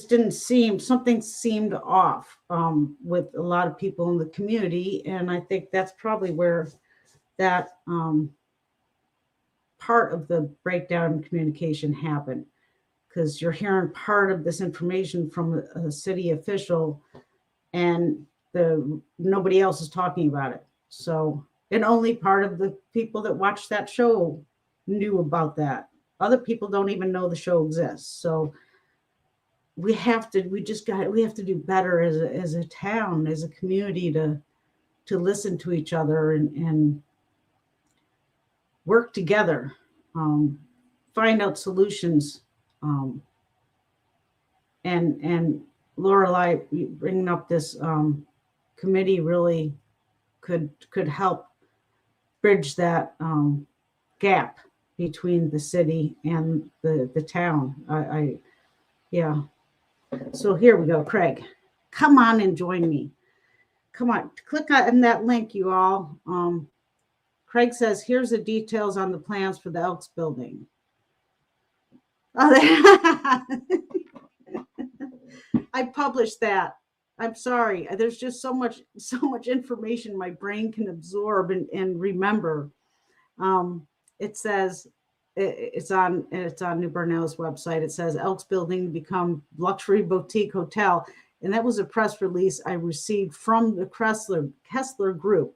didn't seem, something seemed off with a lot of people in the community. And I think that's probably where that part of the breakdown in communication happened, because you're hearing part of this information from a city official and nobody else is talking about it. So, and only part of the people that watched that show knew about that. Other people don't even know the show exists. So we have to do better as a town, as a community, to listen to each other and work together, find out solutions. And Lorelei bringing up this committee really could help bridge that gap between the city and the town. Yeah. So here we go, Craig. Come on and join me. Come on, click on that link, you all. Craig says, here's the details on the plans for the Elks building. I published that. I'm sorry. There's just so much information my brain can absorb and remember. It says, it's on New Bern Now's website. It says Elks building to become luxury boutique hotel. And that was a press release I received from the Kessler Group.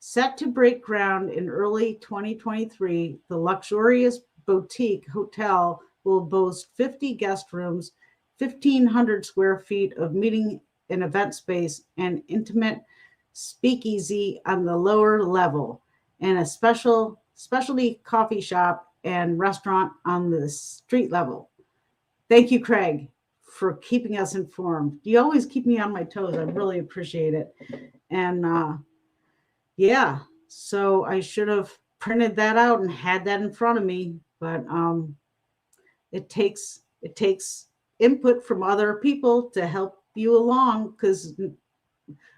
Set to break ground in early 2023, the luxurious boutique hotel will boast 50 guest rooms, 1,500 square feet of meeting and event space, and intimate speakeasy on the lower level, and a specialty coffee shop and restaurant on the street level. Thank you, Craig, for keeping us informed. You always keep me on my toes. I really appreciate it. And yeah, so I should have printed that out and had that in front of me, but it takes input from other people to help you along, because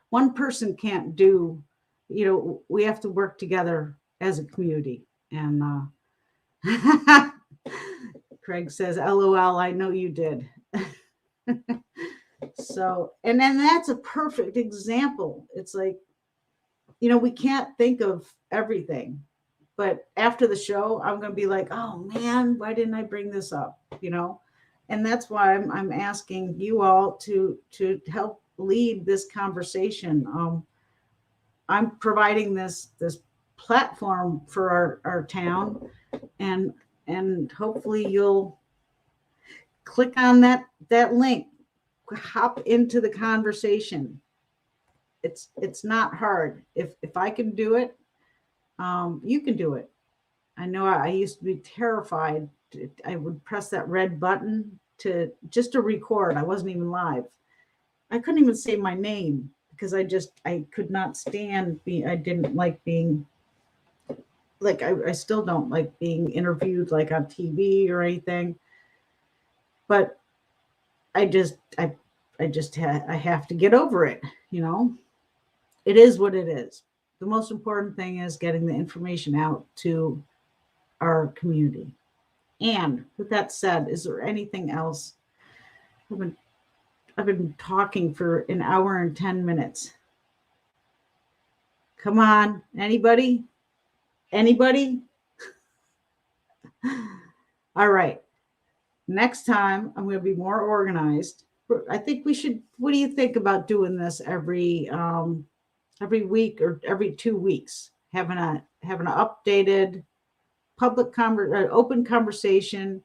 one person can't do, we have to work together as a community. And Craig says, LOL, I know you did. So, and then that's a perfect example. It's like, we can't think of everything, but after the show, I'm going to be like, oh man, why didn't I bring this up? And that's why I'm asking you all to help lead this conversation. I'm providing this platform for our town, and hopefully you'll click on that link, hop into the conversation. It's not hard. If I can do it, you can do it. I know I used to be terrified. I would press that red button to record. I wasn't even live. I couldn't even say my name because I could not stand I didn't like being like, I still don't like being interviewed like on TV or anything. But I have to get over it, you know. It is what it is. The most important thing is getting the information out to our community. And with that said, is there anything else? I've been talking for an hour and 10 minutes. Come on, anybody? Anybody? All right. Next time, I'm going to be more organized. I think we should. What do you think about doing this every week or every 2 weeks? Having an updated public open conversation.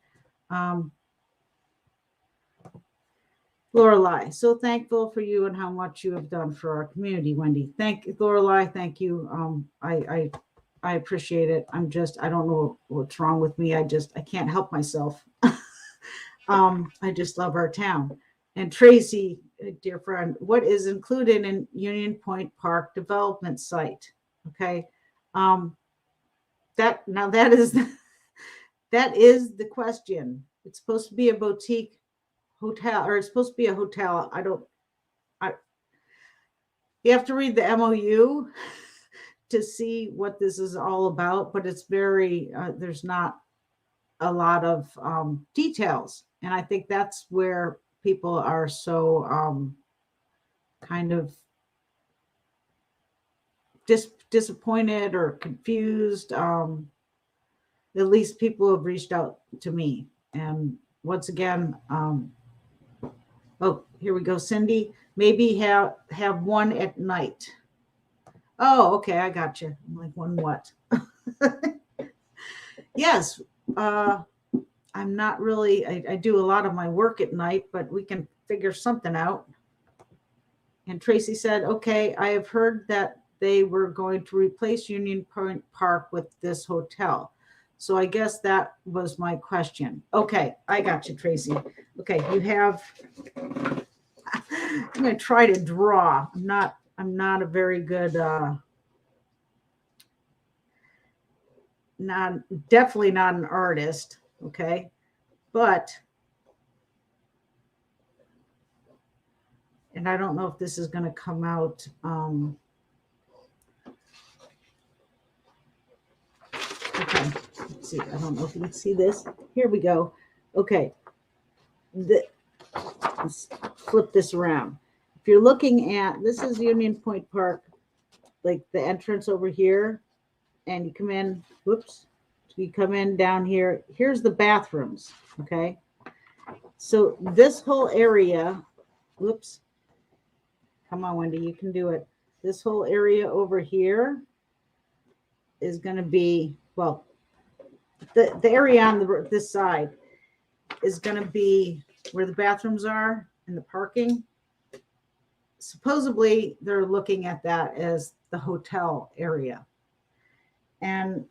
Lorelei, so thankful for you and how much you have done for our community, Wendy. Thank you, Lorelei. Thank you. I appreciate it. I don't know what's wrong with me. I can't help myself. I just love our town. And Tracy, dear friend, what is included in Union Point Park development site? Okay. That is the question. It's supposed to be a boutique hotel, or it's supposed to be a hotel. You have to read the MOU to see what this is all about, but it's very, there's not a lot of details. And I think that's where people are so kind of disappointed or confused. At least people have reached out to me. And once again, oh, here we go, Cindy. Maybe have one at night. Oh, okay, I got you. I'm like, one what? Yes, I'm not really, I do a lot of my work at night, but we can figure something out. And Tracy said, okay, I have heard that they were going to replace Union Point Park with this hotel. So I guess that was my question. Okay, I got you, Tracy. Okay, you have, I'm going to try to draw. I'm not a very good, definitely not an artist. Okay, but, and I don't know if this is going to come out. Okay, let's see. I don't know if you can see this. Here we go. Okay, let's flip this around. If you're looking at, this is Union Point Park, like the entrance over here, and you come in, whoops, you come in down here. Here's the bathrooms, okay? So this whole area, whoops, come on, Wendy, you can do it. This whole area over here is going to be, well, the area on this side is going to be where the bathrooms are and the parking. Supposedly, they're looking at that as the hotel area. And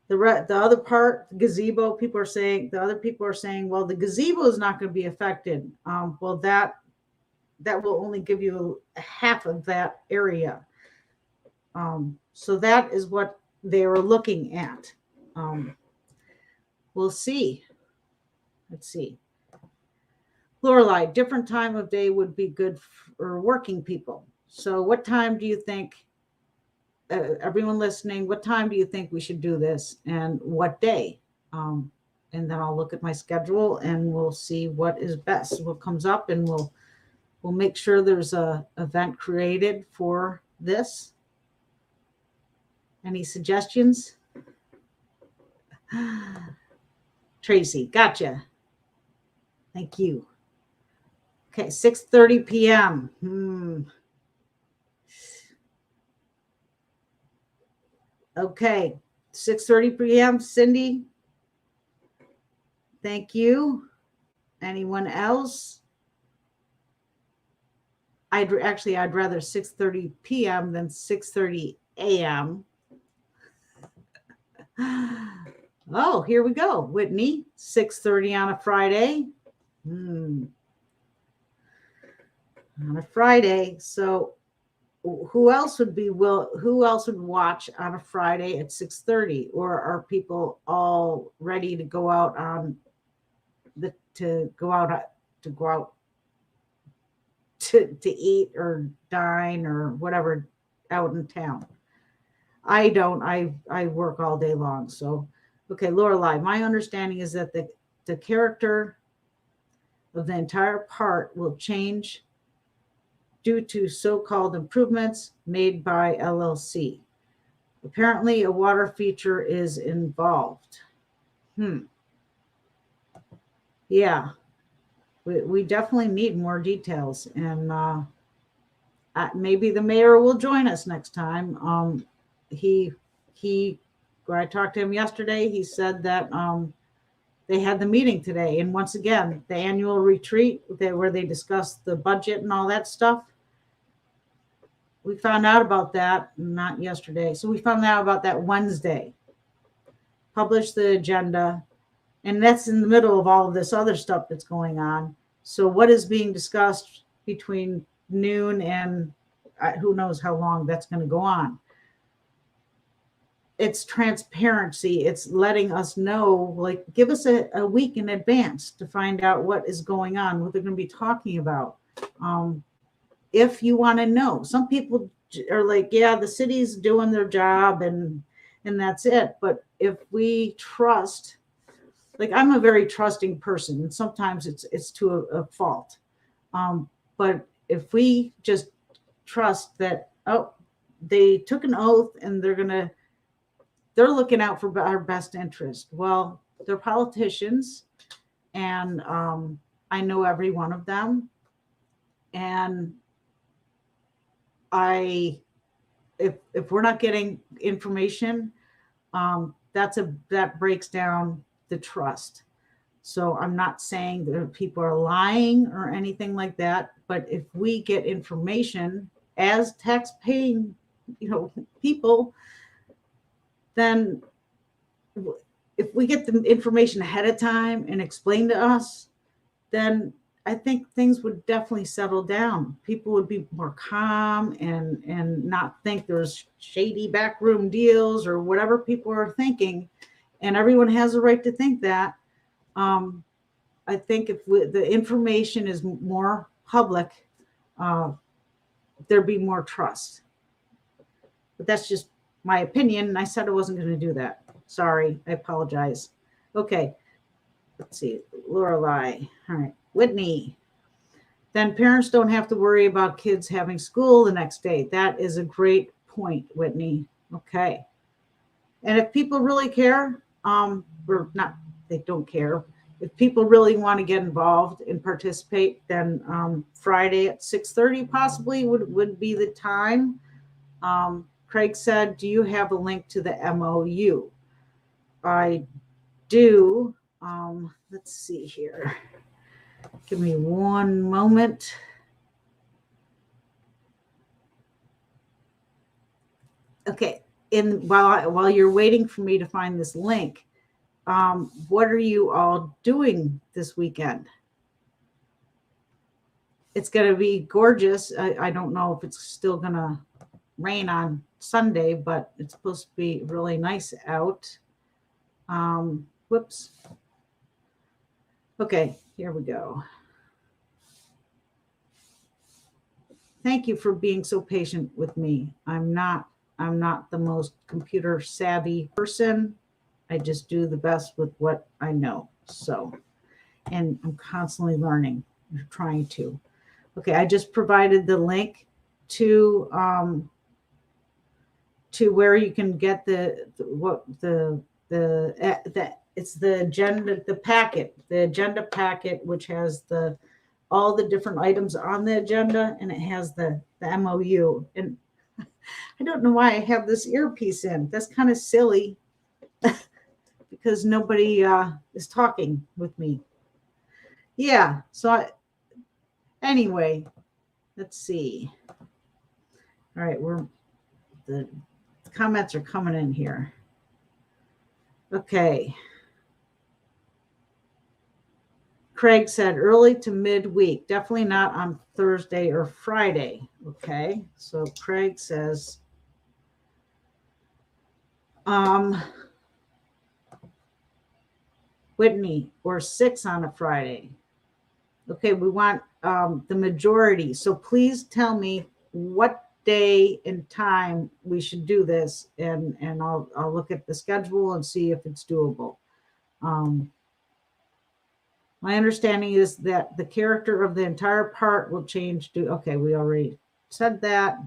the other part, the gazebo, people are saying, the other people are saying, well, the gazebo is not going to be affected. Well, that will only give you half of that area. So that is what they were looking at. We'll see. Let's see. Lorelei, different time of day would be good for working people. So what time do you think, everyone listening, what time do you think we should do this and what day? And then I'll look at my schedule and we'll see what is best, what comes up, and we'll make sure there's a event created for this. Any suggestions? Tracy, gotcha. Thank you. Okay, 6:30 p.m. Okay, 6:30 p.m. Cindy, thank you. Anyone else? I'd rather 6:30 p.m. than 6:30 a.m. Oh, here we go. Whitney, 6:30 on a Friday. On a Friday. So who else would watch on a Friday at 6:30? Or are people all ready to go out to eat or dine or whatever out in town? I don't. I work all day long. So, okay, Lorelei, my understanding is that the character of the entire part will change due to so-called improvements made by LLC. Apparently, a water feature is involved. Yeah, we definitely need more details, and maybe the mayor will join us next time. When I talked to him yesterday, he said that they had the meeting today, and once again, the annual retreat where they discussed the budget and all that stuff. We found out about that, not yesterday. So we found out about that Wednesday. Published the agenda, and that's in the middle of all of this other stuff that's going on. So what is being discussed between noon and who knows how long that's going to go on? It's transparency. It's letting us know, like, give us a week in advance to find out what is going on, what they're going to be talking about. If you want to know, some people are like, yeah, the city's doing their job and that's it. But if we trust, like, I'm a very trusting person, and sometimes it's to a fault. But if we just trust that, oh, they took an oath and they're looking out for our best interest. Well, they're politicians, and I know every one of them. And if we're not getting information, that breaks down the trust. So I'm not saying that people are lying or anything like that, but if we get information as tax-paying, people, then if we get the information ahead of time and explain to us, then I think things would definitely settle down. People would be more calm and not think there's shady backroom deals or whatever people are thinking. And everyone has a right to think that. I think if the information is more public, there'd be more trust. But that's just my opinion. And I said I wasn't going to do that. Sorry, I apologize. Okay, let's see. Lorelei. All right. Whitney, then parents don't have to worry about kids having school the next day. That is a great point, Whitney. Okay. And if people really care, or not, they don't care. If people really want to get involved and participate, then Friday at 6:30 possibly would be the time. Craig said, do you have a link to the MOU? I do. Let's see here. Give me one moment. Okay, and while you're waiting for me to find this link, what are you all doing this weekend? It's going to be gorgeous. I don't know if it's still going to rain on Sunday, but it's supposed to be really nice out. Whoops. Okay, here we go. Thank you for being so patient with me. I'm not the most computer savvy person. I just do the best with what I know. So, and I'm constantly learning, trying to. Okay, I just provided the link to where you can get it's the agenda, the agenda packet, which has all the different items on the agenda, and it has the MOU. And I don't know why I have this earpiece in. That's kind of silly because nobody is talking with me. Yeah. So anyway, let's see. All right, the comments are coming in here. Okay. Craig said early to midweek, definitely not on Thursday or Friday. Okay, so Craig says, Whitney, or 6 on a Friday. Okay, we want the majority. So please tell me what day and time we should do this, and I'll look at the schedule and see if it's doable. My understanding is that the character of the entire park will change to, okay, we already said that.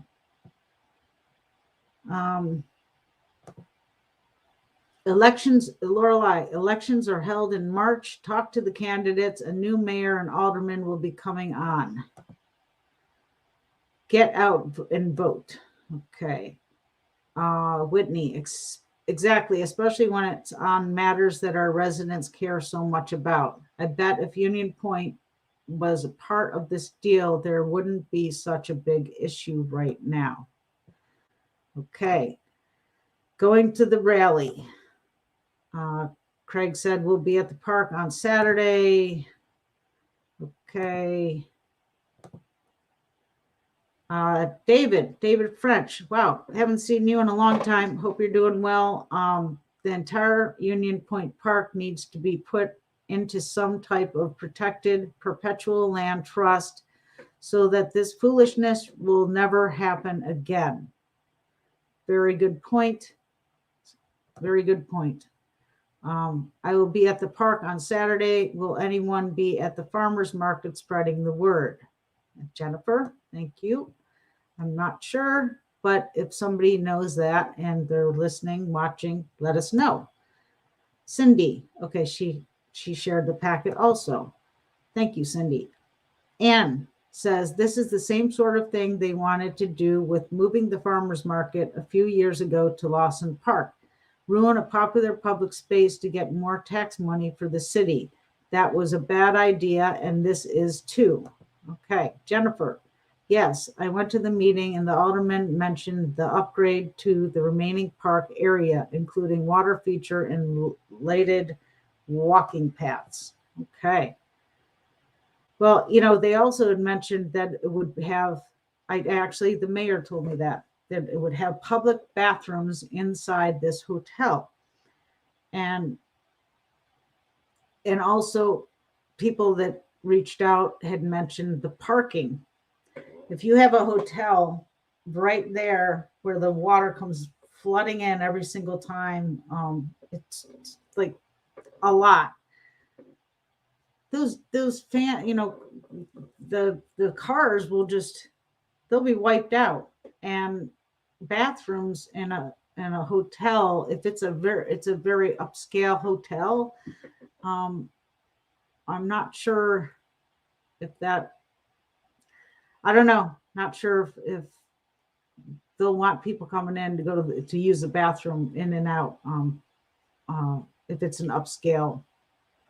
Elections, Lorelei, elections are held in March. Talk to the candidates. A new mayor and alderman will be coming on. Get out and vote. Okay. Whitney, exactly, especially when it's on matters that our residents care so much about. I bet if Union Point was a part of this deal, there wouldn't be such a big issue right now. Okay. Going to the rally. Craig said we'll be at the park on Saturday. Okay. David French. Wow, haven't seen you in a long time. Hope you're doing well. The entire Union Point Park needs to be put into some type of protected perpetual land trust so that this foolishness will never happen again. Very good point. Very good point. I will be at the park on Saturday. Will anyone be at the farmer's market spreading the word? Jennifer, thank you. I'm not sure, but if somebody knows that and they're listening, watching, let us know. Cindy, okay, she shared the packet also. Thank you, Cindy. Ann says this is the same sort of thing they wanted to do with moving the farmer's market a few years ago to Lawson Park. Ruin a popular public space to get more tax money for the city. That was a bad idea, and this is too. Okay, Jennifer. Yes, I went to the meeting and the alderman mentioned the upgrade to the remaining park area, including water feature and lighted walking paths. Okay. Well, they also had mentioned that it would have, the mayor told me that it would have public bathrooms inside this hotel. And also people that reached out had mentioned the parking. If you have a hotel right there where the water comes flooding in every single time, it's like a lot. Those the cars will they'll be wiped out. And bathrooms in a hotel, if it's a very upscale hotel, I'm not sure if that, I don't know, not sure if they'll want people coming in to go to use the bathroom in and out, if it's an upscale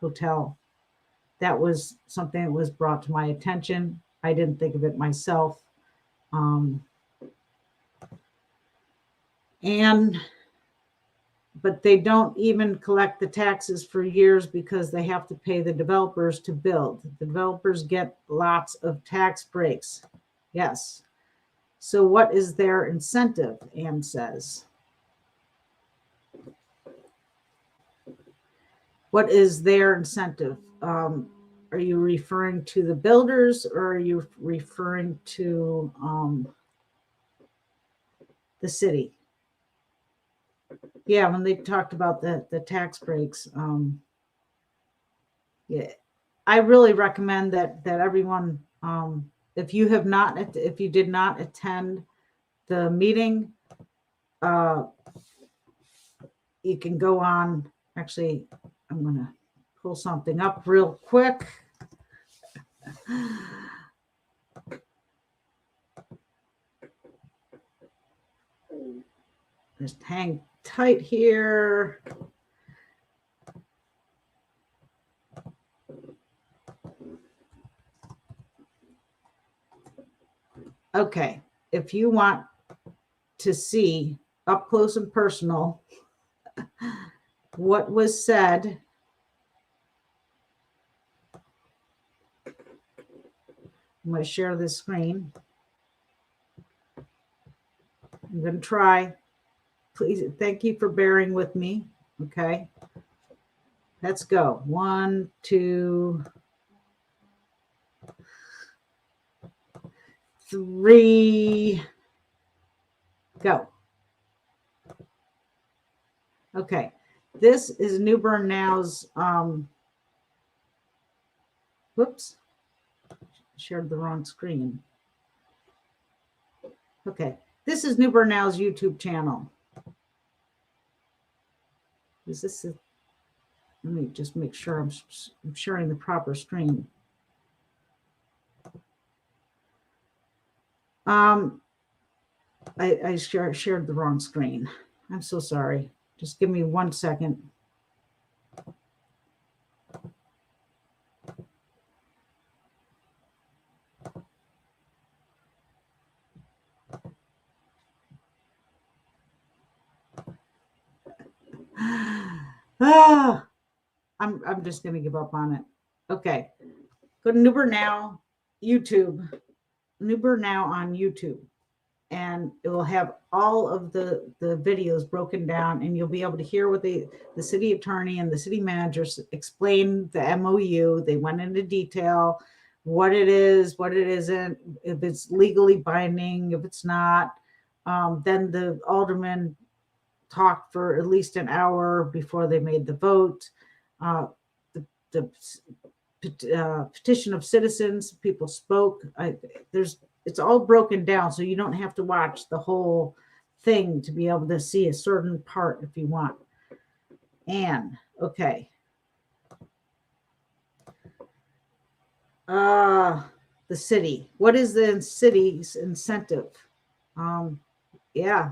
hotel. That was something that was brought to my attention. I didn't think of it myself. But they don't even collect the taxes for years because they have to pay the developers to build. The developers get lots of tax breaks. Yes. So what is their incentive? Ann says. What is their incentive? Are you referring to the builders, or are you referring to the city? Yeah, when they talked about the tax breaks, yeah, I really recommend that everyone, if you did not attend the meeting, you can go on. Actually, I'm gonna pull something up real quick. Just hang tight here. Okay, if you want to see up close and personal what was said, I'm going to share this screen. I'm going to try. Please, thank you for bearing with me. Okay, let's go. 1, 2, 3, go. Okay, this is New Bern Now's, whoops, shared the wrong screen. Okay, this is New Bern Now's YouTube channel. Is this a, let me just make sure I'm sharing the proper screen. I shared the wrong screen. I'm so sorry. Just give me 1 second. I'm just going to give up on it. Okay. Go to New Bern Now, YouTube. New Bern Now on YouTube. And it will have all of the videos broken down, and you'll be able to hear what the city attorney and the city managers explain the MOU. They went into detail, what it is, what it isn't, if it's legally binding, if it's not. Then the aldermen talked for at least an hour before they made the vote. The petition of citizens, people spoke. It's all broken down, so you don't have to watch the whole thing to be able to see a certain part if you want. And okay. The city. What is the city's incentive? Yeah.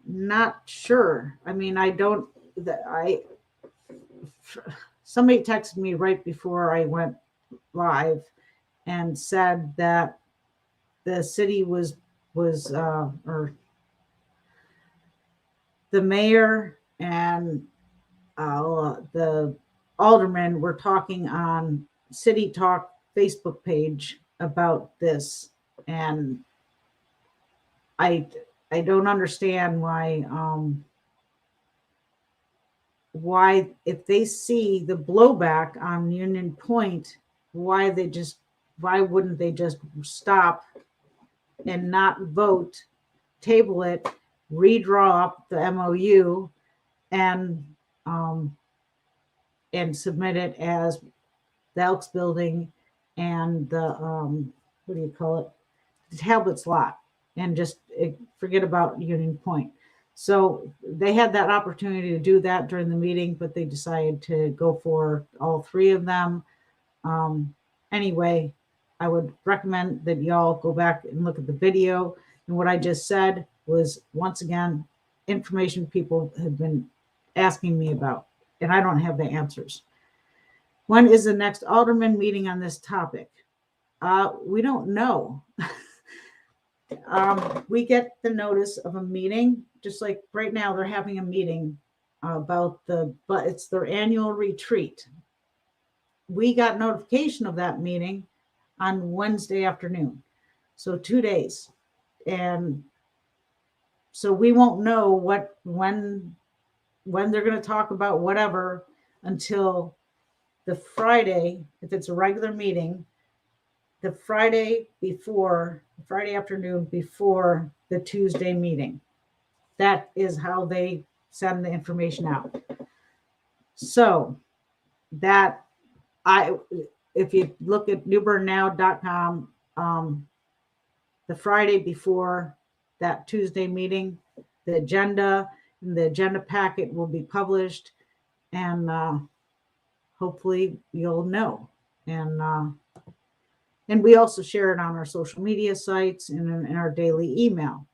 Not sure. I mean, somebody texted me right before I went live and said that the city or the mayor and the aldermen were talking on City Talk Facebook page about this, and I don't understand why if they see the blowback on Union Point, why wouldn't they just stop and not vote, table it, redraw up the MOU, and submit it as the Elks building and the what do you call it, the Talbot's lot, and just forget about Union Point. So they had that opportunity to do that during the meeting, but they decided to go for all three of them. Anyway, I would recommend that y'all go back and look at the video. And what I just said was, once again, information people have been asking me about, and I don't have the answers. When is the next alderman meeting on this topic? We don't know. We get the notice of a meeting, just like right now they're having a meeting about but it's their annual retreat. We got notification of that meeting on Wednesday afternoon. So 2 days. And so we won't know when they're going to talk about whatever until the Friday, if it's a regular meeting, the Friday afternoon before the Tuesday meeting. That is how they send the information out. So that if you look at newbernnow.com, the Friday before that Tuesday meeting, the agenda and the agenda packet will be published, and hopefully you'll know. And we also share it on our social media sites and in our daily email.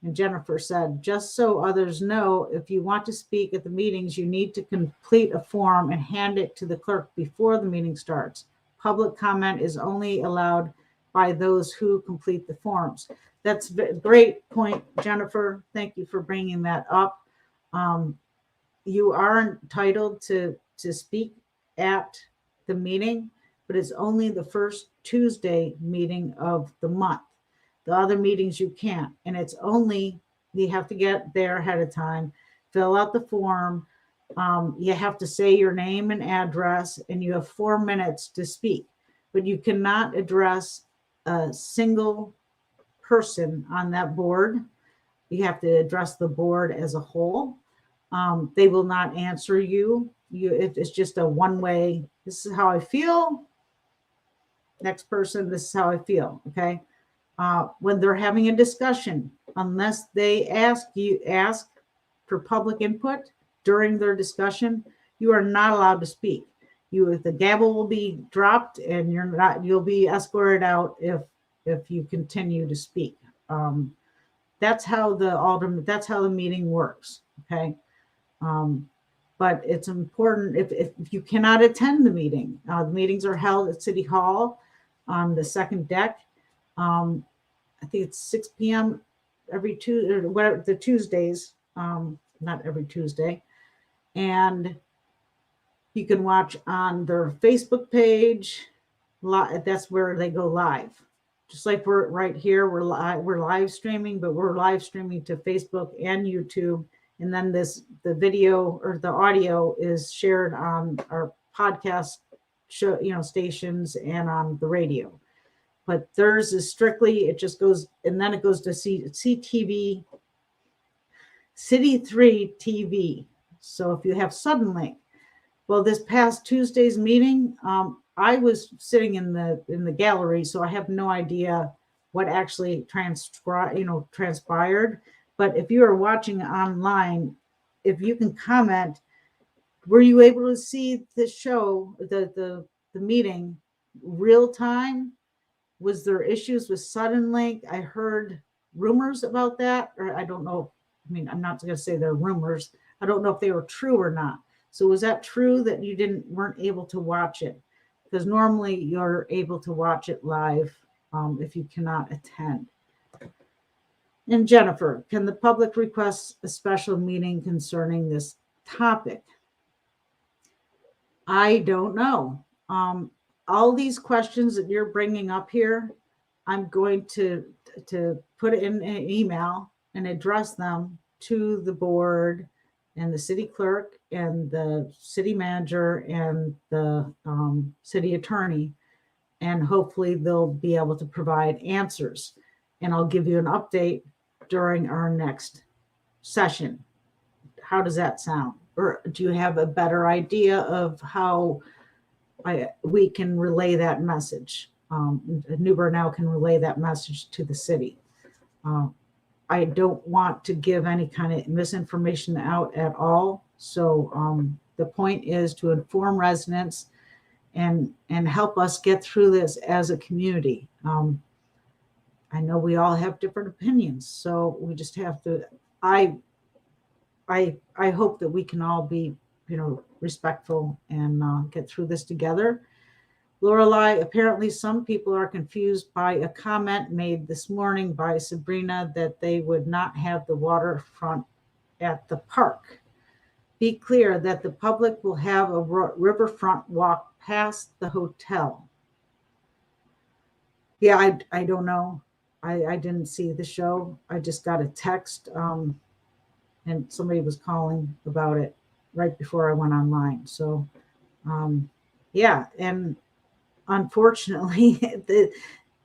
And Jennifer said, just so others know, if you want to speak at the meetings, you need to complete a form and hand it to the clerk before the meeting starts. Public comment is only allowed by those who complete the forms. That's a great point, Jennifer. Thank you for bringing that up. You are entitled to speak at the meeting, but it's only the first Tuesday meeting of the month. The other meetings you can't, and it's only, you have to get there ahead of time, fill out the form. You have to say your name and address, and you have 4 minutes to speak, but you cannot address a single person on that board. You have to address the board as a whole. They will not answer you. It's just a one-way, this is how I feel. Next person, this is how I feel, okay? When they're having a discussion, unless they ask for public input during their discussion, you are not allowed to speak. The gavel will be dropped, and you'll be escorted out if you continue to speak. That's how the meeting works, okay? But it's important if you cannot attend the meeting. The meetings are held at City Hall on the second deck. I think it's 6 p.m. every Tuesdays, not every Tuesday. And you can watch on their Facebook page. That's where they go live. Just like we're right here, we're live streaming, but we're live streaming to Facebook and YouTube. And then the video or the audio is shared on our podcast show, stations and on the radio. But theirs is strictly, it just goes, and then it goes to CTV, City 3 TV. So if you have Suddenlink, well, this past Tuesday's meeting, I was sitting in the gallery, so I have no idea what actually transpired. But if you are watching online, if you can comment, were you able to see the show, the meeting real time? Was there issues with Suddenlink? I heard rumors about that, or I don't know. I mean, I'm not going to say they're rumors. I don't know if they were true or not. So was that true that you weren't able to watch it? Because normally you're able to watch it live if you cannot attend. And Jennifer, can the public request a special meeting concerning this topic? I don't know. All these questions that you're bringing up here, I'm going to put it in an email and address them to the board and the city clerk and the city manager and the city attorney, and hopefully they'll be able to provide answers. And I'll give you an update during our next session. How does that sound? Or do you have a better idea of how we can relay that message? New Bern Now can relay that message to the city. I don't want to give any kind of misinformation out at all. So the point is to inform residents and help us get through this as a community. I know we all have different opinions, so we just have to. I hope that we can all be, respectful and get through this together. Lorelei, apparently some people are confused by a comment made this morning by Sabrina that they would not have the waterfront at the park. Be clear that the public will have a riverfront walk past the hotel. Yeah, I don't know. I didn't see the show. I just got a text and somebody was calling about it right before I went online. So yeah, and unfortunately, the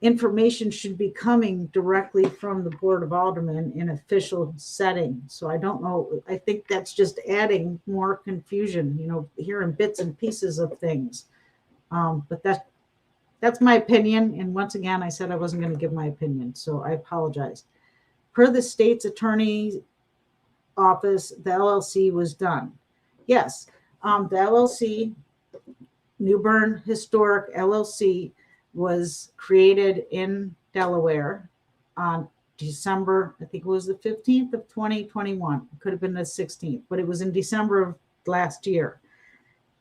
information should be coming directly from the Board of Aldermen in official setting. So I don't know. I think that's just adding more confusion, hearing bits and pieces of things. But that's my opinion. And once again, I said I wasn't going to give my opinion, so I apologize. Per the state's attorney's office, the LLC was done. Yes, the LLC, New Bern Historic LLC, was created in Delaware December, I think it was the 15th of 2021. It could have been the 16th, but it was in December of last year.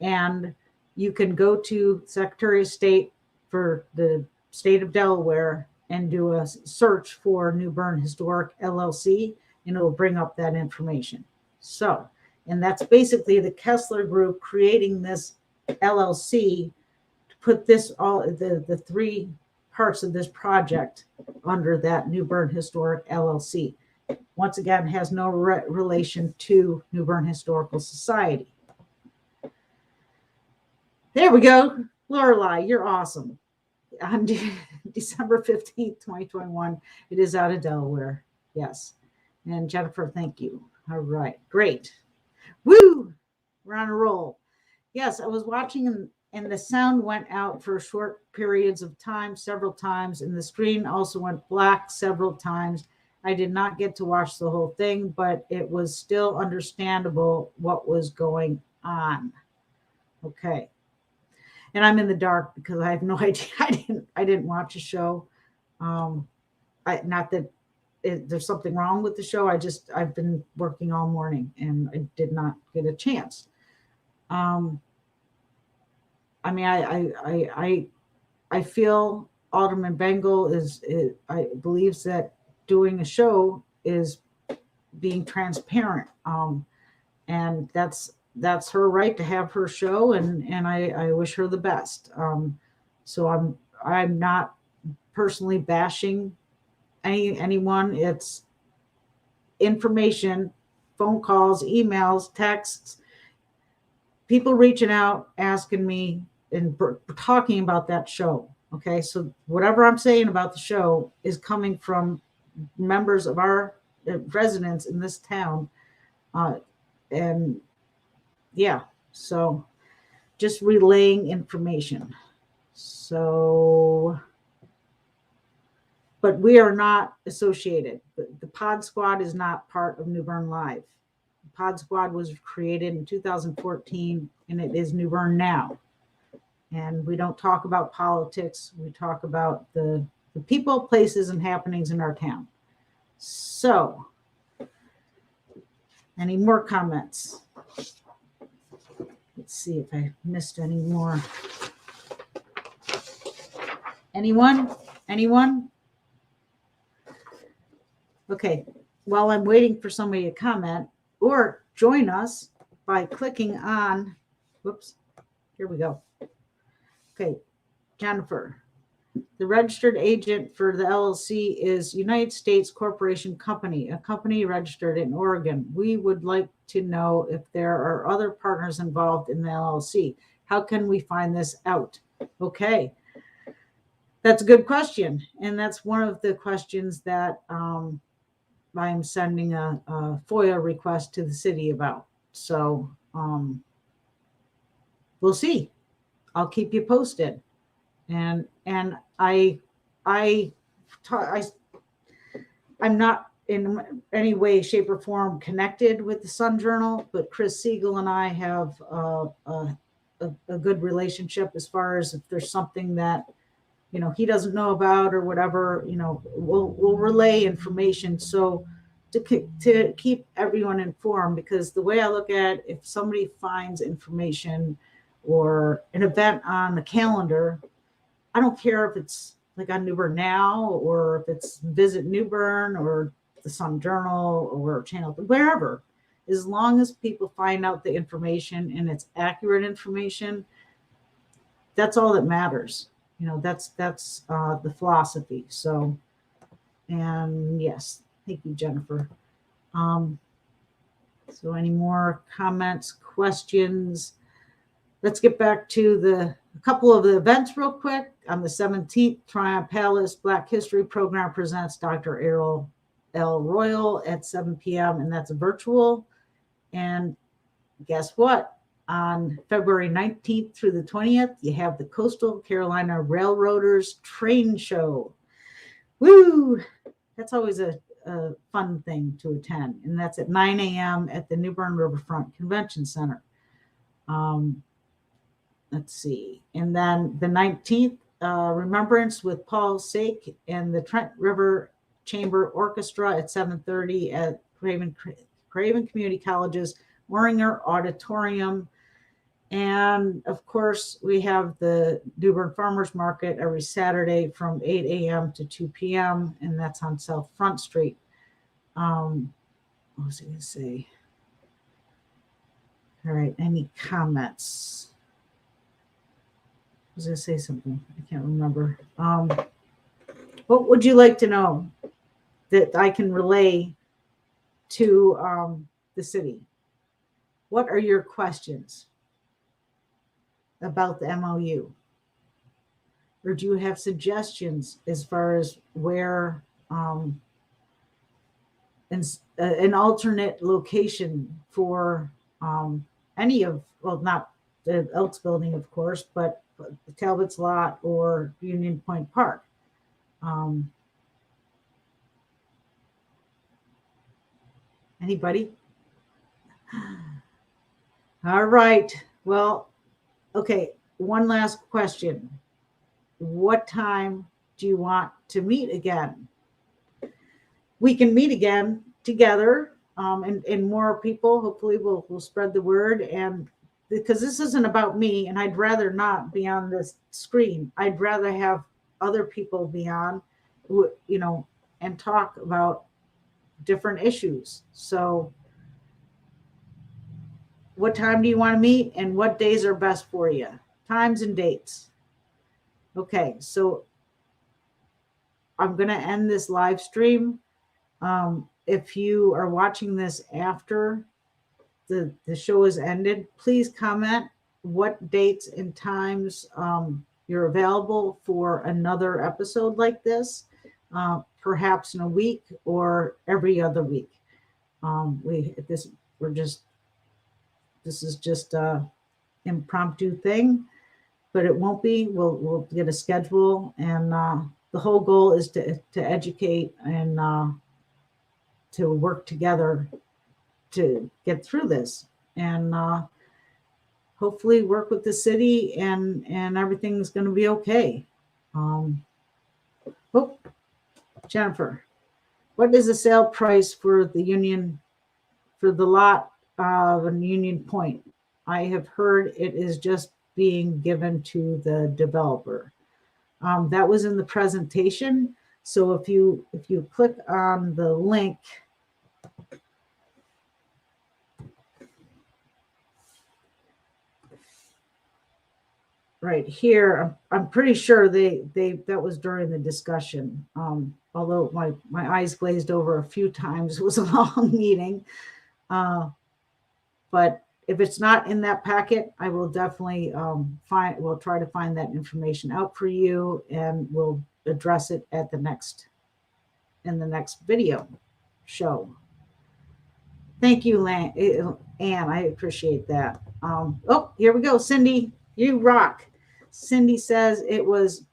And you can go to Secretary of State for the state of Delaware and do a search for New Bern Historic LLC, and it'll bring up that information. So, and that's basically the Kessler Group creating this LLC to put this all the three parts of this project under that New Bern Historic LLC. Once again, has no relation to New Bern Historical Society. There we go. Lorelei, you're awesome. On December 15th, 2021, it is out of Delaware. Yes. And Jennifer, thank you. All right. Great. Woo! We're on a roll. Yes, I was watching and the sound went out for short periods of time, several times, and the screen also went black several times. I did not get to watch the whole thing, but it was still understandable what was going on. Okay. And I'm in the dark because I have no idea. I didn't watch a show. Not that there's something wrong with the show. I've been working all morning and I did not get a chance. I mean, I feel Alderman Bengal I believes that doing a show is being transparent. And that's her right to have her show, and I wish her the best. So I'm not personally bashing anyone. It's information, phone calls, emails, texts, people reaching out, asking me and talking about that show. Okay, so whatever I'm saying about the show is coming from members of our residents in this town, and yeah, so just relaying information. So, but we are not associated. The Pod Squad is not part of New Bern Live. The Pod Squad was created in 2014, and it is New Bern Now. And we don't talk about politics. We talk about the people, places, and happenings in our town. So, any more comments? Let's see if I missed any more. Anyone? Okay, while I'm waiting for somebody to comment or join us by clicking on, whoops, here we go. Okay, Jennifer, the registered agent for the LLC is United States Corporation Company, a company registered in Oregon. We would like to know if there are other partners involved in the LLC. How can we find this out? Okay, that's a good question. And that's one of the questions that I'm sending a FOIA request to the city about. So we'll see. I'll keep you posted. And I'm not in any way, shape, or form connected with the Sun Journal, but Chris Siegel and I have a good relationship as far as if there's something that he doesn't know about or whatever. We'll relay information so to keep everyone informed, because the way I look at it, if somebody finds information or an event on the calendar, I don't care if it's like on New Bern Now or if it's Visit New Bern or the Sun Journal or Channel, wherever, as long as people find out the information and it's accurate information, that's all that matters. That's the philosophy. So, and yes, thank you, Jennifer. So any more comments, questions? Let's get back to a couple of the events real quick. On the 17th, Triumph Palace Black History Program presents Dr. Errol L. Royal at 7 p.m. and that's virtual. And guess what? On February 19th through the 20th, you have the Coastal Carolina Railroaders Train Show. Woo! That's always a fun thing to attend. And that's at 9 a.m. at the New Bern Riverfront Convention Center. Let's see. And then the 19th, Remembrance with Paul Sake and the Trent River Chamber Orchestra at 7:30 at Craven Community College's Warringer Auditorium. And of course, we have the New Bern Farmers Market every Saturday from 8 a.m. to 2 p.m. And that's on South Front Street. What was I going to say? All right, any comments? I was going to say something. I can't remember. What would you like to know that I can relay to the city? What are your questions about the MOU? Or do you have suggestions as far as where an alternate location for any of, well, not the Elks building, of course, but Talbot's Lot or Union Point Park? Anybody? All right. Well, okay. One last question. What time do you want to meet again? We can meet again together, and more people. Hopefully, we'll spread the word. And because this isn't about me, and I'd rather not be on this screen. I'd rather have other people be on, and talk about different issues. So what time do you want to meet, and what days are best for you? Times and dates. Okay, so I'm going to end this live stream. If you are watching this after the show is ended, please comment what dates and times you're available for another episode like this. Perhaps in a week or every other week. This is just a impromptu thing, but it won't be. We'll get a schedule, and the whole goal is to educate and to work together to get through this, and hopefully work with the city, and everything's going to be okay. Jennifer, what is the sale price for the lot of Union Point? I have heard it is just being given to the developer. That was in the presentation. So if you click on the link, right here, I'm pretty sure that was during the discussion. Although my eyes glazed over a few times, it was a long meeting. But if it's not in that packet, I will definitely we'll try to find that information out for you, and we'll address it in the next video show. Thank you, Ann. I appreciate that. Here we go. Cindy, you rock. Cindy says it was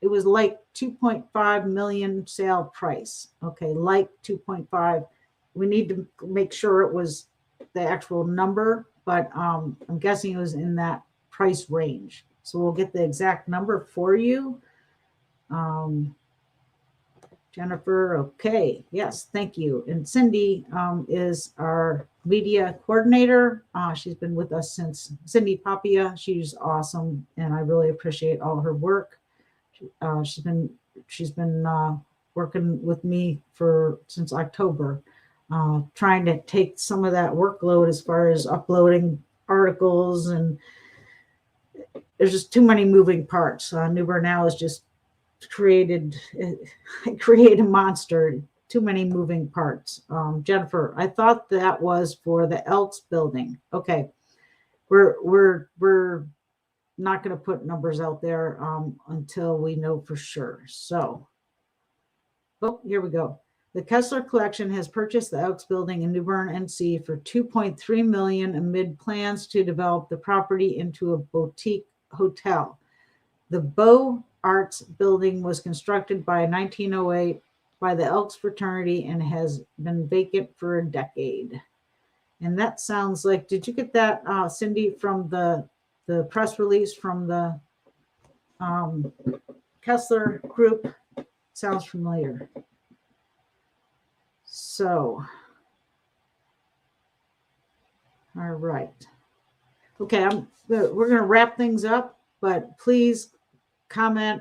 like 2.5 million sale price. Okay, like 2.5. We need to make sure it was the actual number, but I'm guessing it was in that price range. So we'll get the exact number for you. Jennifer, okay, yes, thank you. And Cindy is our media coordinator. She's been with us since Cindy Papia. She's awesome, and I really appreciate all her work. She's been working with me since October, trying to take some of that workload as far as uploading articles, and there's just too many moving parts. New Bern Now is just create a monster. Too many moving parts. Jennifer, I thought that was for the Elks building. Okay, we're not going to put numbers out there until we know for sure. So, here we go. The Kessler Collection has purchased the Elks building in New Bern, NC for $2.3 million amid plans to develop the property into a boutique hotel. The Beaux Arts building was constructed by 1908 by the Elks fraternity and has been vacant for a decade. And that sounds like, did you get that, Cindy, from the press release from the Kessler Group? Sounds familiar. So, all right. Okay, we're going to wrap things up, but please comment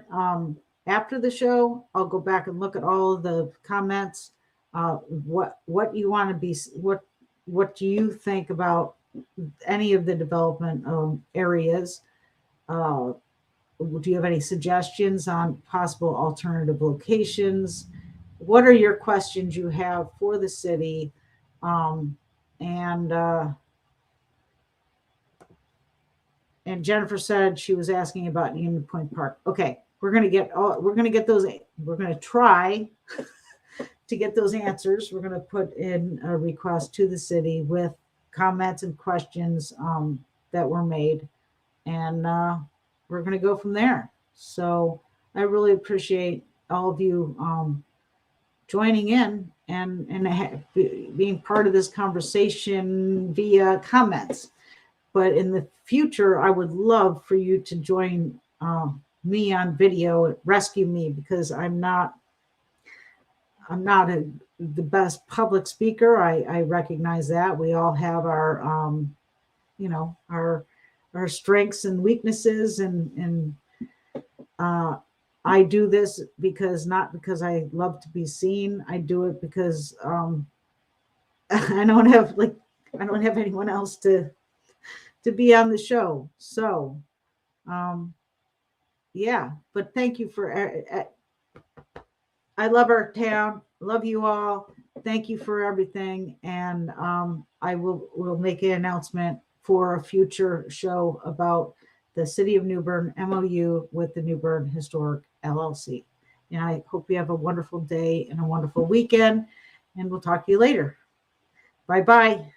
after the show. I'll go back and look at all of the comments. What you want to be, what do you think about any of the development areas? Do you have any suggestions on possible alternative locations? What are your questions you have for the city? And Jennifer said she was asking about Union Point Park. Okay, we're going to get those. We're going to try to get those answers. We're going to put in a request to the city with comments and questions that were made, and we're going to go from there. So I really appreciate all of you joining in and being part of this conversation via comments. But in the future, I would love for you to join me on video, rescue me, because I'm not the best public speaker. I recognize that. We all have our, our strengths and weaknesses, and I do this not because I love to be seen. I do it because I don't have anyone else to be on the show. So, yeah, but thank you I love our town. Love you all. Thank you for everything. And we'll make an announcement for a future show about the City of New Bern MOU with the New Bern Historic LLC. And I hope you have a wonderful day and a wonderful weekend, and we'll talk to you later. Bye-bye.